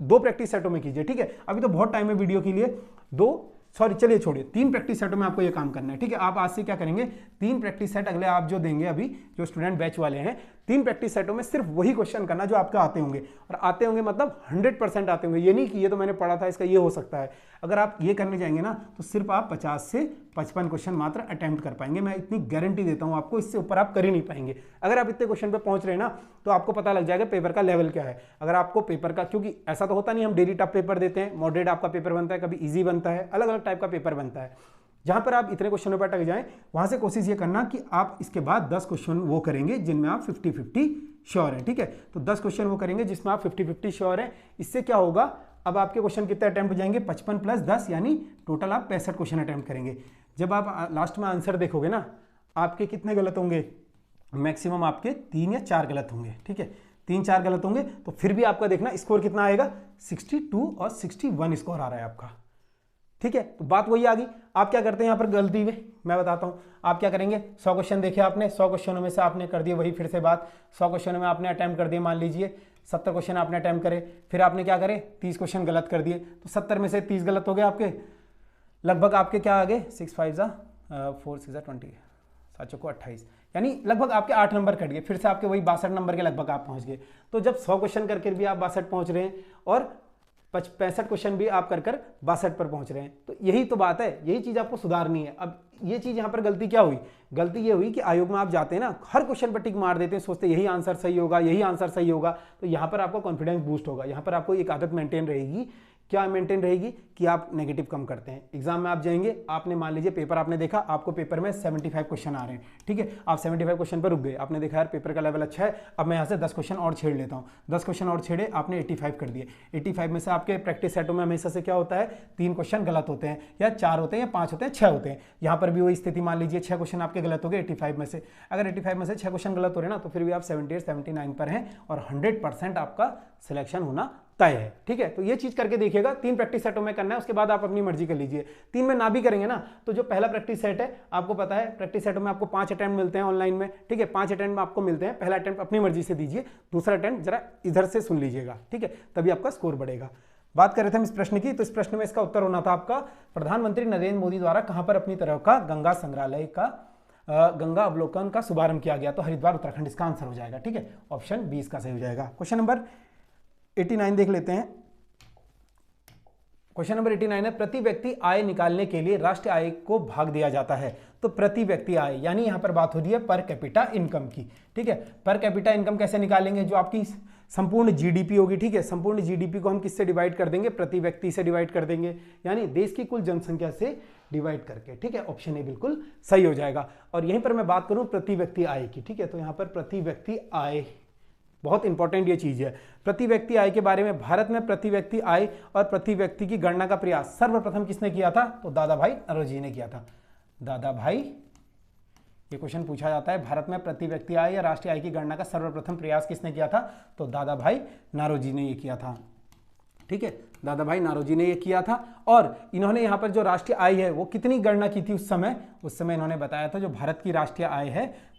2 प्रैक्टिस सेटों में कीजिए। ठीक है, अभी तो बहुत टाइम है वीडियो के लिए, 3 प्रैक्टिस सेटों में आपको ये काम करना है। ठीक है, आप आज से क्या करेंगे, 3 प्रैक्टिस सेट अगले आप जो देंगे, अभी जो स्टूडेंट बैच वाले हैं, 3 प्रैक्टिस सेटों में सिर्फ वही क्वेश्चन करना जो आपके आते होंगे, और आते होंगे मतलब 100% आते होंगे। ये नहीं कि ये तो मैंने पढ़ा था इसका ये हो सकता है। अगर आप ये करने जाएंगे ना तो सिर्फ आप 50 से 55 क्वेश्चन मात्र अटेम्प्ट कर पाएंगे, मैं इतनी गारंटी देता हूं आपको, इससे ऊपर आप कर ही नहीं पाएंगे। अगर आप इतने क्वेश्चन पे पहुंच रहे हैं ना तो आपको पता लग जाएगा पेपर का लेवल क्या है। अगर आपको पेपर का, क्योंकि ऐसा तो होता नहीं हम डेली टफ पेपर देते हैं, मॉडरेट आपका पेपर बनता है, कभी ईजी बनता है, अलग अलग टाइप का पेपर बनता है। जहां पर आप इतने क्वेश्चनों पर अटक जाएं, वहां से कोशिश ये करना कि आप इसके बाद 10 क्वेश्चन वो करेंगे जिनमें आप 50-50 श्योर है। ठीक है, तो 10 क्वेश्चन वो करेंगे जिसमें आप 50-50 श्योर है। इससे क्या होगा, अब आपके क्वेश्चन कितने अटेम्प्ट हो जाएंगे, 55 + 10 यानी टोटल आप 65 क्वेश्चन अटेम्प्ट करेंगे। जब आप लास्ट में आंसर देखोगे ना, आपके कितने गलत होंगे, मैक्सिमम आपके 3 या 4 गलत होंगे। ठीक है, 3-4 गलत होंगे, तो फिर भी आपका देखना स्कोर कितना आएगा, 62 और 61 स्कोर आ रहा है आपका। ठीक है, तो बात वही आ गई। आप क्या करते हैं यहाँ पर गलती में, मैं बताता हूँ आप क्या करेंगे। 100 क्वेश्चन देखे आपने, 100 क्वेश्चनों में से आपने कर दिए, वही फिर से बात, 100 क्वेश्चनों में आपने अटेम्प्ट कर दिए, मान लीजिए 70 क्वेश्चन आपने अटेम्प्ट करे, फिर आपने क्या करे, 30 क्वेश्चन गलत कर दिए, तो 70 में से 30 गलत हो गए आपके, लगभग आपके क्या आ गए, 6 5 4 6 20, 7 को 28, यानी लगभग आपके 8 नंबर कट गए। फिर से आपके वही 62 नंबर के लगभग आप पहुंच गए। तो जब 100 क्वेश्चन करके भी आप 62 पहुंच रहे हैं और 65 क्वेश्चन भी आप कर 62 पर पहुंच रहे हैं, तो यही तो बात है, यही चीज आपको सुधारनी है। अब ये चीज यहां पर गलती क्या हुई, गलती ये हुई कि आयोग में आप जाते हैं ना, हर क्वेश्चन पर टिक मार देते हैं, सोचते यही आंसर सही होगा, यही आंसर सही होगा। तो यहां पर आपको कॉन्फिडेंस बूस्ट होगा, यहां पर आपको एक आदत मेंटेन रहेगी। क्या मेंटेन रहेगी कि आप नेगेटिव कम करते हैं। एग्जाम में आप जाएंगे, आपने मान लीजिए पेपर आपने देखा, आपको पेपर में 75 क्वेश्चन आ रहे हैं, ठीक है, आप 75 क्वेश्चन पर रुक गए, आपने देखा यार पेपर का लेवल अच्छा है, अब मैं यहाँ से 10 क्वेश्चन और छेड़ लेता हूँ। 10 क्वेश्चन और छेड़े, आपने 85 कर दिए। 85 में से आपके प्रैक्टिस सेटों में हमेशा से क्या होता है, 3 क्वेश्चन गलत होते हैं, या 4 होते हैं, या 5 होते हैं, 6 होते हैं। यहाँ पर भी वही स्थिति, मान लीजिए 6 क्वेश्चन आपके गलत हो गए 85 में से। अगर 85 में से 6 क्वेश्चन गलत हो रहे हैं ना, तो फिर भी आप 78 79 पर हैं और 100% आपका सिलेक्शन होना तय है। ठीक है, तो ये चीज करके देखिएगा, 3 प्रैक्टिस सेटों में करना है, उसके बाद आप अपनी मर्जी कर लीजिए। 3 में ना भी करेंगे ना, तो जो पहला प्रैक्टिस सेट है, आपको पता है प्रैक्टिस सेटों में आपको 5 अटेम्प्ट मिलते हैं ऑनलाइन में, ठीक है, 5 अटेम्प्ट आपको मिलते हैं। पहला अटेम्प्ट अपनी मर्जी से दीजिए, दूसरा अटेम्प्ट जरा इधर से सुन लीजिएगा, ठीक है, तभी आपका स्कोर बढ़ेगा। बात कर रहे थे हम इस प्रश्न की, तो इस प्रश्न में इसका उत्तर होना था आपका प्रधानमंत्री नरेंद्र मोदी द्वारा कहां पर अपनी तरह का गंगा संग्रहालय का गंगा अवलोकन का शुभारंभ किया गया। तो हरिद्वार उत्तराखंड इसका आंसर हो जाएगा। ठीक है, ऑप्शन 20 का सही हो जाएगा। क्वेश्चन नंबर 89 देख लेते हैं। क्वेश्चन नंबर 89 है, प्रति व्यक्ति आय निकालने के लिए राष्ट्रीय आय को भाग दिया जाता है। तो प्रति व्यक्ति आय यानी यहां पर बात हो रही है पर कैपिटा इनकम की। ठीक है, पर कैपिटा इनकम कैसे निकालेंगे, जो आपकी संपूर्ण जीडीपी होगी। ठीक है, संपूर्ण जीडीपी को हम किससे डिवाइड कर देंगे, प्रति व्यक्ति से डिवाइड कर देंगे, यानी देश की कुल जनसंख्या से डिवाइड करके। ठीक है, ऑप्शन ए बिल्कुल सही हो जाएगा। और यहीं पर मैं बात करूं प्रति व्यक्ति आय की। ठीक है, तो यहां पर प्रति व्यक्ति आय बहुत इंपॉर्टेंट ये चीज है। प्रति व्यक्ति आय के बारे में, भारत में प्रति व्यक्ति आय और प्रति व्यक्ति की गणना का प्रयास सर्वप्रथम किसने किया था, तो दादा भाई नौरोजी ने किया था। दादा भाई, ये क्वेश्चन पूछा जाता है, भारत में प्रति व्यक्ति आय या राष्ट्रीय आय की गणना का सर्वप्रथम प्रयास किसने किया था, तो दादा भाई नौरोजी ने ये किया था। ठीक है, दादा भाई नौरोजी ने ये किया था। और इन्होंने यहाँ पर जो राष्ट्रीय आय है वो कितनी गणना की थी उस समय इन्होंने बताया था जो भारत की राष्ट्रीय आय है,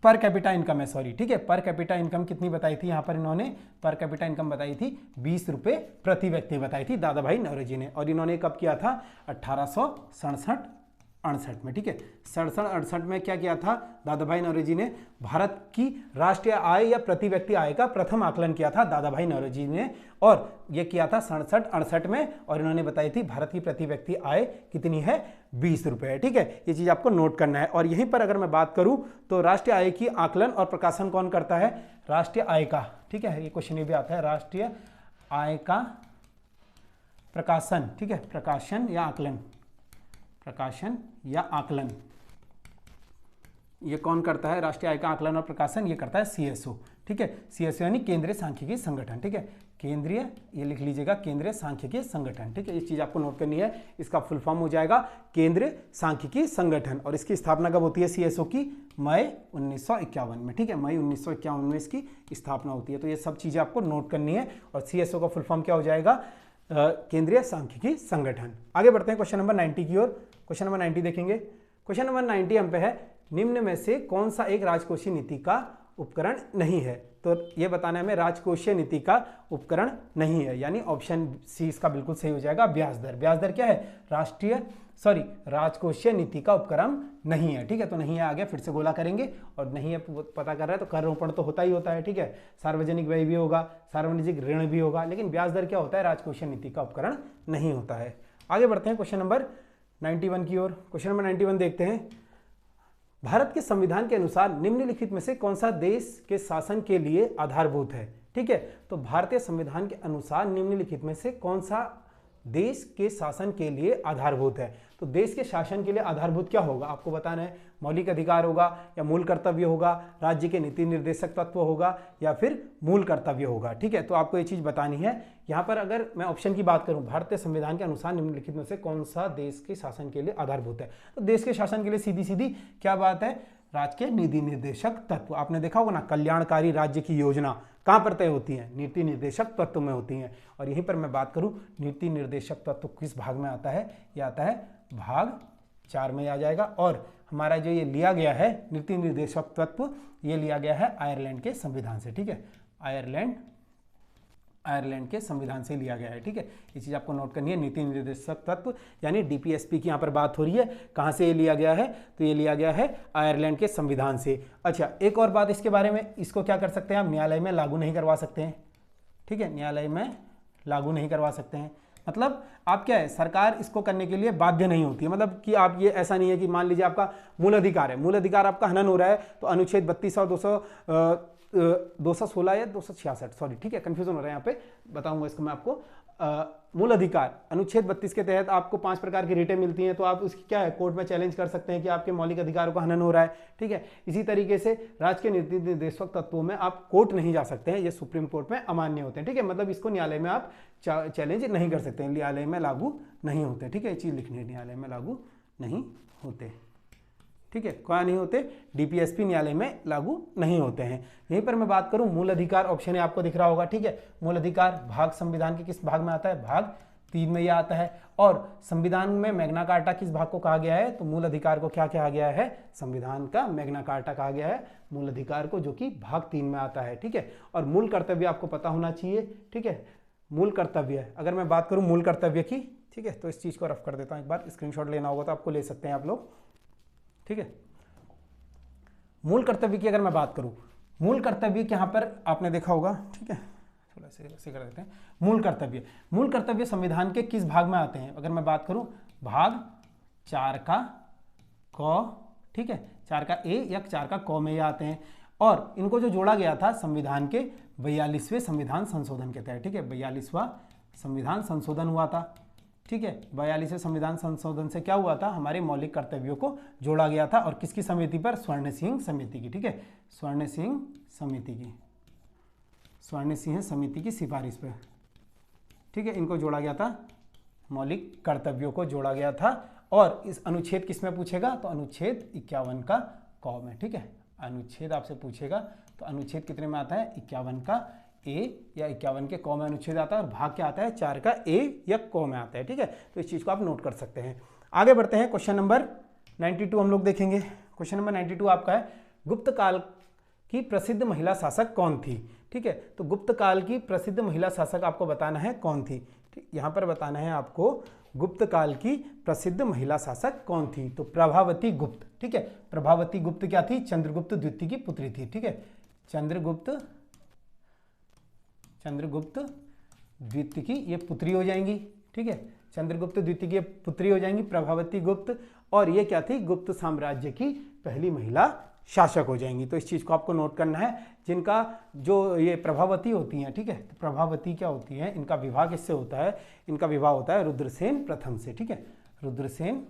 पर कैपिटा इनकम है, सॉरी। ठीक है, पर कैपिटा इनकम कितनी बताई थी, यहाँ पर इन्होंने पर कैपिटा इनकम बताई थी 20 रुपये प्रति व्यक्ति बताई थी दादा भाई नौरोजी ने। और इन्होंने कब किया था, 1867-68 में। ठीक है, 67-68 में क्या किया था, दादा भाई नौरोजी ने भारत की राष्ट्रीय आय या प्रति व्यक्ति आय का प्रथम आकलन किया था दादा भाई नौरोजी ने, और यह किया था 67-68 में। और इन्होंने बताई थी भारत की प्रति व्यक्ति आय कितनी है, 20 रुपये। ठीक है, ये चीज आपको नोट करना है। और यहीं पर अगर मैं बात करूं तो राष्ट्रीय आय की आकलन और प्रकाशन कौन करता है, राष्ट्रीय आय का। ठीक है, ये क्वेश्चन ये भी आता है, राष्ट्रीय आय का प्रकाशन। ठीक है, प्रकाशन या आकलन, प्रकाशन या आकलन ये कौन करता है, राष्ट्रीय आय का आकलन और प्रकाशन ये करता है सीएसओ। ठीक है, सीएसओ यानी केंद्रीय सांख्यिकी संगठन। ठीक है, केंद्रीय, ये लिख लीजिएगा, केंद्रीय सांख्यिकी संगठन। ठीक है, ये चीज आपको नोट करनी है, इसका फुल फॉर्म हो जाएगा केंद्रीय सांख्यिकी संगठन। और इसकी स्थापना कब होती है सीएसओ की, मई 1951 में। ठीक है, मई 1951 में इसकी स्थापना होती है। तो ये सब चीजें आपको नोट करनी है। और सीएसओ का फुल फॉर्म क्या हो जाएगा, केंद्रीय सांख्यिकी संगठन। आगे बढ़ते हैं क्वेश्चन नंबर 90 की ओर। क्वेश्चन नंबर 90 देखेंगे। क्वेश्चन नंबर 90 हम पे है, निम्न में से कौन सा एक राजकोषीय नीति का उपकरण नहीं है। तो ये बताना है हमें, राजकोषीय नीति का उपकरण नहीं है, यानी ऑप्शन सी इसका बिल्कुल सही हो जाएगा, ब्याज दर। ब्याज दर क्या है, राजकोषीय नीति का उपकरण नहीं है। ठीक है, तो नहीं है, आगे फिर से गोला करेंगे। और नहीं है पता कर रहा है तो कर रोपण तो होता ही होता है। ठीक है, सार्वजनिक व्यय भी होगा, सार्वजनिक ऋण भी होगा, लेकिन ब्याज दर क्या होता है, राजकोषीय नीति का उपकरण नहीं होता है। आगे बढ़ते हैं क्वेश्चन नंबर 91 की ओर। क्वेश्चन नंबर 91 देखते हैं, भारत के संविधान के अनुसार निम्नलिखित में से कौन सा देश के शासन के लिए आधारभूत है। ठीक है, तो भारतीय संविधान के अनुसार निम्नलिखित में से कौन सा देश के शासन के लिए आधारभूत है। तो देश के शासन के लिए आधारभूत क्या होगा आपको बताना है, मौलिक अधिकार होगा या मूल कर्तव्य होगा, राज्य के नीति निर्देशक तत्व होगा या फिर मूल कर्तव्य होगा। ठीक है, तो आपको ये चीज बतानी है। यहाँ पर अगर मैं ऑप्शन की बात करूं, भारतीय संविधान के अनुसार निम्नलिखित में से कौन सा देश के शासन के लिए आधारभूत है, तो देश के शासन के लिए सीधी सीधी क्या बात है, राज्य के नीति निर्देशक तत्व। आपने देखा होगा ना, कल्याणकारी राज्य की योजना कहां पर तय होती है, नीति निर्देशक तत्व में होती हैं। और यहीं पर मैं बात करूं, नीति निर्देशक तत्व किस भाग में आता है, ये आता है भाग 4 में आ जाएगा। और हमारा जो ये लिया गया है नीति निर्देशक तत्व, ये लिया गया है आयरलैंड के संविधान से। ठीक है, आयरलैंड के संविधान से लिया गया है। ठीक है, ये चीज आपको नोट करनी है, नीति निर्देशक तत्व यानी डीपीएसपी की यहाँ पर बात हो रही है। कहाँ से ये लिया गया है, तो ये लिया गया है आयरलैंड के संविधान से। अच्छा, एक और बात इसके बारे में, इसको क्या कर सकते हैं आप, न्यायालय में लागू नहीं करवा सकते हैं। ठीक है, न्यायालय में लागू नहीं करवा सकते हैं, मतलब आप क्या है, सरकार इसको करने के लिए बाध्य नहीं होती है। मतलब कि आप ये ऐसा नहीं है कि मान लीजिए आपका मूल अधिकार है, मूल अधिकार आपका हनन हो रहा है, तो अनुच्छेद 32 और 216 या 266, सॉरी, ठीक है, कंफ्यूजन हो रहा है यहाँ पे, बताऊंगा इसको मैं आपको। मूल अधिकार अनुच्छेद 32 के तहत आपको 5 प्रकार की रिटें मिलती हैं, तो आप उसकी क्या है, कोर्ट में चैलेंज कर सकते हैं कि आपके मौलिक अधिकारों का हनन हो रहा है। ठीक है, इसी तरीके से राज्य के नीति निर्देशक तत्वों में आप कोर्ट नहीं जा सकते हैं, ये सुप्रीम कोर्ट में अमान्य होते हैं। ठीक है, मतलब इसको न्यायालय में आप चैलेंज नहीं कर सकते हैं, न्यायालय में लागू नहीं होते। ठीक है, ये चीज लिखनी है, न्यायालय में लागू नहीं होते। ठीक है, क्या नहीं होते, डीपीएसपी न्यायालय में लागू नहीं होते हैं। यहीं पर मैं बात करूं, मूल अधिकार ऑप्शन आपको दिख रहा होगा। ठीक है, मूल अधिकार भाग संविधान के किस भाग में आता है, भाग 3 में यह आता है। और संविधान में मैग्ना कार्टा किस भाग को कहा गया है, तो मूल अधिकार को क्या कहा गया है, संविधान का मैग्ना कार्टा कहा गया है मूल अधिकार को, जो कि भाग 3 में आता है। ठीक है, और मूल कर्तव्य आपको पता होना चाहिए। ठीक है, मूल कर्तव्य, अगर मैं बात करूं मूल कर्तव्य की, ठीक है, तो इस चीज को रफ कर देता हूं, एक बार स्क्रीनशॉट लेना होगा तो आपको ले सकते हैं आप लोग, ठीक है। मूल कर्तव्य की अगर मैं बात करूं, मूल कर्तव्य के यहां पर आपने देखा होगा, ठीक है, थोड़ा से कर देते हैं। मूल कर्तव्य संविधान के किस भाग में आते हैं? अगर मैं बात करूं भाग 4 का क, ठीक है, 4 का ए या 4 का क में ये आते हैं, और इनको जो जोड़ा गया था संविधान के 42वें संविधान संशोधन के तहत, ठीक है, 42वां संविधान संशोधन हुआ था, ठीक है। 42वें संविधान संशोधन से क्या हुआ था, हमारे मौलिक कर्तव्यों को जोड़ा गया था, और किसकी समिति पर? स्वर्ण सिंह समिति की, ठीक है, स्वर्ण सिंह समिति की सिफारिश पर, ठीक है, इनको जोड़ा गया था, मौलिक कर्तव्यों को जोड़ा गया था। और इस अनुच्छेद किसमें पूछेगा? तो अनुच्छेद 51 का क में, ठीक है, अनुच्छेद आपसे पूछेगा तो अनुच्छेद कितने में आता है? 51 का ए या 51 के क में अनुच्छेद आता है, और भाग क्या आता है? 4 का ए या क में आता है, ठीक है। तो इस चीज को आप नोट कर सकते हैं। आगे बढ़ते हैं, क्वेश्चन नंबर 92 हम लोग देखेंगे। क्वेश्चन नंबर 92 आपका है, गुप्त काल की प्रसिद्ध महिला शासक कौन थी? ठीक है, तो गुप्त काल की प्रसिद्ध महिला शासक आपको बताना है कौन थी। ठीक, यहां पर बताना है आपको गुप्त काल की प्रसिद्ध महिला शासक कौन थी? तो प्रभावती गुप्त, ठीक है। प्रभावती गुप्त क्या थी? चंद्रगुप्त द्वितीय की पुत्री थी, ठीक है। चंद्रगुप्त द्वितीय की ये पुत्री हो जाएंगी, ठीक है। चंद्रगुप्त द्वितीय की पुत्री हो जाएंगी प्रभावती गुप्त, और ये क्या थी? गुप्त साम्राज्य की पहली महिला शासक हो जाएंगी। तो इस चीज को आपको नोट करना है। जिनका जो ये प्रभावती होती हैं, ठीक है, तो प्रभावती क्या होती है? इनका विवाह किससे होता है? इनका विवाह होता है रुद्रसेन प्रथम से, ठीक है। रुद्रसेन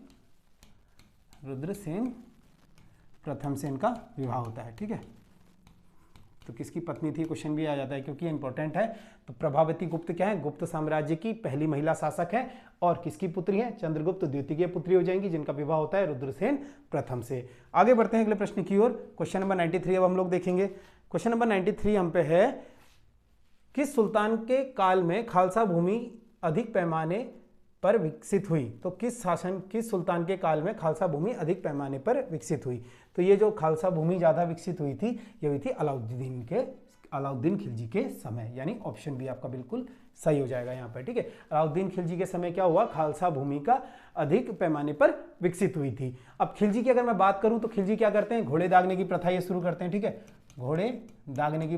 प्रथम से इनका विवाह होता है, ठीक है। तो किसकी पत्नी थी? क्वेश्चन भी आ जाता है क्योंकि इंपॉर्टेंट है। तो प्रभावती गुप्त क्या है? गुप्त साम्राज्य की पहली महिला शासक है, और किसकी पुत्री है? चंद्रगुप्त द्वितीय की पुत्री हो जाएंगी, जिनका विवाह होता है रुद्रसेन प्रथम से। आगे बढ़ते हैं अगले प्रश्न की ओर। क्वेश्चन नंबर 93 अब हम लोग देखेंगे। क्वेश्चन नंबर 93 हम पे है, किस सुल्तान के काल में खालसा भूमि अधिक पैमाने पर विकसित हुई? तो किस सुल्तान के काल में खालसा भूमि अधिक पैमाने पर विकसित हुई? तो ये जो खालसा भूमि ज्यादा विकसित हुई थी, ये हुई थी अलाउद्दीन खिलजी के समय, यानी ऑप्शन बी आपका बिल्कुल सही हो जाएगा यहाँ पर, ठीक है। अलाउद्दीन खिलजी के समय क्या हुआ? खालसा भूमि का अधिक पैमाने पर विकसित हुई थी। अब खिलजी की अगर मैं बात करूं तो खिलजी क्या करते हैं? घोड़े दागने की प्रथा ये शुरू करते हैं, ठीक है। घोड़े दागने की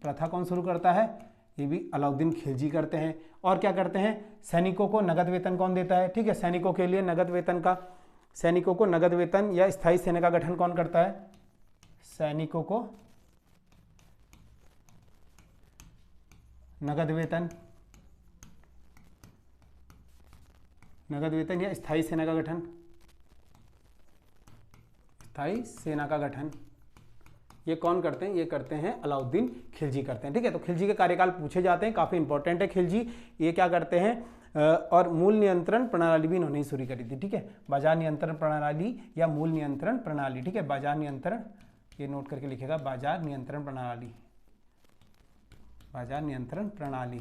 प्रथा कौन शुरू करता है? ये भी अलाउद्दीन खिलजी करते हैं। और क्या करते हैं? सैनिकों को नगद वेतन कौन देता है? ठीक है, सैनिकों के लिए नगद वेतन या स्थायी सेना का गठन कौन करता है? सैनिकों को नगद वेतन या स्थायी सेना का गठन ये कौन करते हैं? ये करते हैं अलाउद्दीन खिलजी करते हैं, ठीक है। तो खिलजी के कार्यकाल पूछे जाते हैं, काफी इंपॉर्टेंट है खिलजी। ये क्या करते हैं? और मूल नियंत्रण प्रणाली भी इन्होंने शुरू करी थी, ठीक है। बाजार नियंत्रण प्रणाली या मूल नियंत्रण प्रणाली, ठीक है। बाजार नियंत्रण, ये नोट करके लिखेगा, बाजार नियंत्रण प्रणाली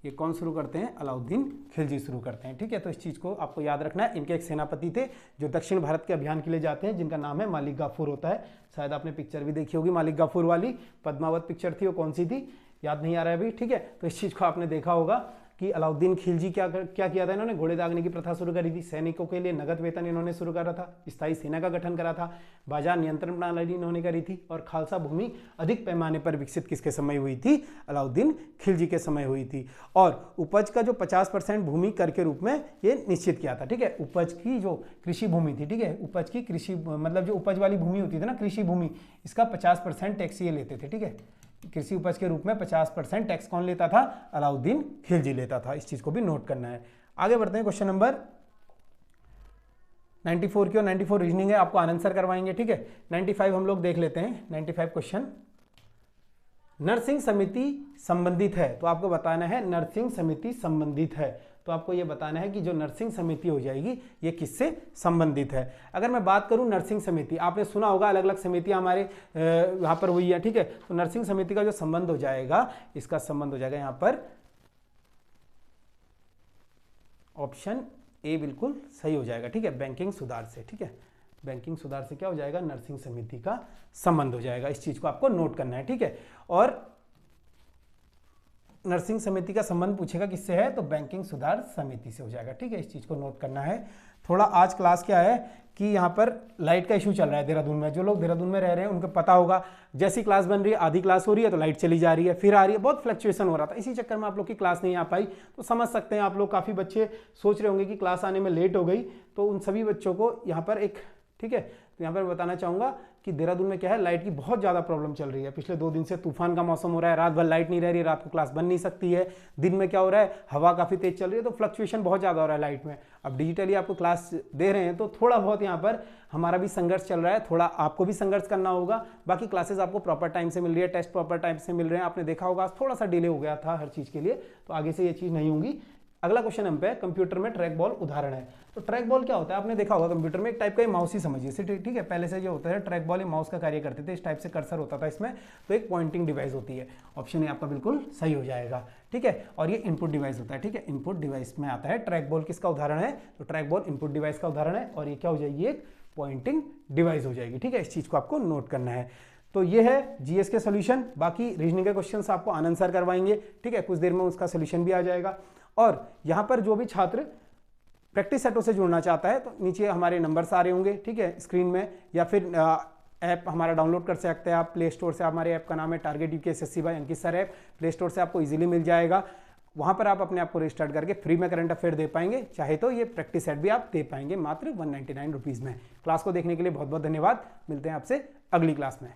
ये कौन शुरू करते हैं? अलाउद्दीन खिलजी शुरू करते हैं, ठीक है। तो इस चीज को आपको याद रखना है। इनके एक सेनापति थे जो दक्षिण भारत के अभियान के लिए जाते हैं, जिनका नाम है मालिक गाफूर होता है। शायद आपने पिक्चर भी देखी होगी मालिक गाफूर वाली, पद्मावत पिक्चर थी, वो कौन सी थी याद नहीं आ रहा है अभी, ठीक है। तो इस चीज को आपने देखा होगा कि अलाउद्दीन खिलजी क्या किया था इन्होंने? घोड़े दागने की प्रथा शुरू करी थी, सैनिकों के लिए नगद वेतन इन्होंने शुरू करा था, स्थायी सेना का गठन करा था, बाजार नियंत्रण प्रणाली इन्होंने करी थी, और खालसा भूमि अधिक पैमाने पर विकसित किसके समय हुई थी? अलाउद्दीन खिलजी के समय हुई थी। और उपज का जो 50% भूमि कर के रूप में ये निश्चित किया था, ठीक है। उपज की जो कृषि भूमि थी, ठीक है, उपज की कृषि मतलब जो उपज वाली भूमि होती थी ना, कृषि भूमि, इसका 50% टैक्स ये लेते थे, ठीक है। कृषि उपज के रूप में 50% टैक्स कौन लेता था? अलाउद्दीन खिलजी लेता था। इस चीज को भी नोट करना है। आगे बढ़ते हैं, क्वेश्चन नंबर 94 की और 94 रीजनिंग है, आपको आंसर करवाएंगे, ठीक है। 95 हम लोग देख लेते हैं। 95 क्वेश्चन, नरसिंह समिति संबंधित है, तो आपको बताना है नरसिंह समिति संबंधित है। तो आपको यह बताना है कि जो नरसिंह समिति हो जाएगी ये किससे संबंधित है। अगर मैं बात करूं नरसिंह समिति, आपने सुना होगा अलग अलग समितियां हमारे यहां पर हुई है, ठीक है। तो नरसिंह समिति का जो संबंध हो जाएगा, इसका संबंध हो जाएगा यहां पर ऑप्शन ए बिल्कुल सही हो जाएगा, ठीक है, बैंकिंग सुधार से, ठीक है। बैंकिंग सुधार से क्या हो जाएगा, नर्सिंग समिति का संबंध हो जाएगा। इस चीज को आपको नोट करना है, ठीक है। और नर्सिंग समिति का संबंध पूछेगा किससे है, तो बैंकिंग सुधार समिति से हो जाएगा, ठीक है। इस चीज को नोट करना है। थोड़ा आज क्लास क्या है कि यहाँ पर लाइट का इशू चल रहा है देहरादून में। जो लोग देहरादून में रह रहे हैं उनको पता होगा, जैसी क्लास बन रही है आधी क्लास हो रही है तो लाइट चली जा रही है, फिर आ रही है, बहुत फ्लक्चुएशन हो रहा था। इसी चक्कर में आप लोग की क्लास नहीं आ पाई। तो समझ सकते हैं आप लोग, काफ़ी बच्चे सोच रहे होंगे कि क्लास आने में लेट हो गई। तो उन सभी बच्चों को यहाँ पर एक, ठीक है, तो यहाँ पर बताना चाहूँगा कि देहरादून में क्या है, लाइट की बहुत ज़्यादा प्रॉब्लम चल रही है। पिछले 2 दिन से तूफान का मौसम हो रहा है, रात भर लाइट नहीं रह रही है, रात को क्लास बन नहीं सकती है। दिन में क्या हो रहा है, हवा काफ़ी तेज चल रही है, तो फ्लक्चुएशन बहुत ज़्यादा हो रहा है लाइट में। अब डिजिटली आपको क्लास दे रहे हैं तो थोड़ा बहुत यहाँ पर हमारा भी संघर्ष चल रहा है, थोड़ा आपको भी संघर्ष करना होगा। बाकी क्लासेस आपको प्रॉपर टाइम से मिल रही है, टेस्ट प्रॉपर टाइम से मिल रहे हैं। आपने देखा होगा थोड़ा सा डिले हो गया था हर चीज़ के लिए, तो आगे से ये चीज़ नहीं होगी। अगला क्वेश्चन हम पे कंप्यूटर में ट्रैक बॉल उदाहरण है। तो ट्रैक बॉल क्या होता है, आपने देखा होगा कंप्यूटर में एक टाइप का ये माउस ही समझिए, ठीक है। पहले से जो होता है ट्रैक बॉल, ये माउस का कार्य करते थे, इस टाइप से कर्सर होता था इसमें, तो एक पॉइंटिंग डिवाइस होती है। ऑप्शन ये आपका बिल्कुल सही हो जाएगा, ठीक है। और ये इनपुट डिवाइस होता है, ठीक है। इनपुट डिवाइस में आता है ट्रैक बॉल, किसका उदाहरण है, तो ट्रैक बॉल इनपुट डिवाइस का उदाहरण है। और ये क्या हो जाएगी, एक पॉइंटिंग डिवाइस हो जाएगी, ठीक है। इस चीज को आपको नोट करना है। तो ये है जीएस के सोल्यूशन। बाकी रीजनिंग के क्वेश्चंस आपको आनंद सर करवाएंगे, ठीक है। कुछ देर में उसका सोल्यूशन भी आ जाएगा। और यहाँ पर जो भी छात्र प्रैक्टिस सेटों से जुड़ना चाहता है तो नीचे हमारे नंबर्स आ रहे होंगे, ठीक है, स्क्रीन में, या फिर ऐप हमारा डाउनलोड कर सकते हैं आप प्ले स्टोर से। हमारे ऐप का नाम है टारगेट यूकेएसएससी बाय अंकित सर ऐप। प्ले स्टोर से आपको इजीली मिल जाएगा। वहाँ पर आप अपने आप को रजिस्टर्ड करके फ्री में करंट अफेयर दे पाएंगे। चाहे तो ये प्रैक्टिस सेट भी आप दे पाएंगे मात्र 199 रुपीज़ में। क्लास को देखने के लिए बहुत बहुत धन्यवाद। मिलते हैं आपसे अगली क्लास में।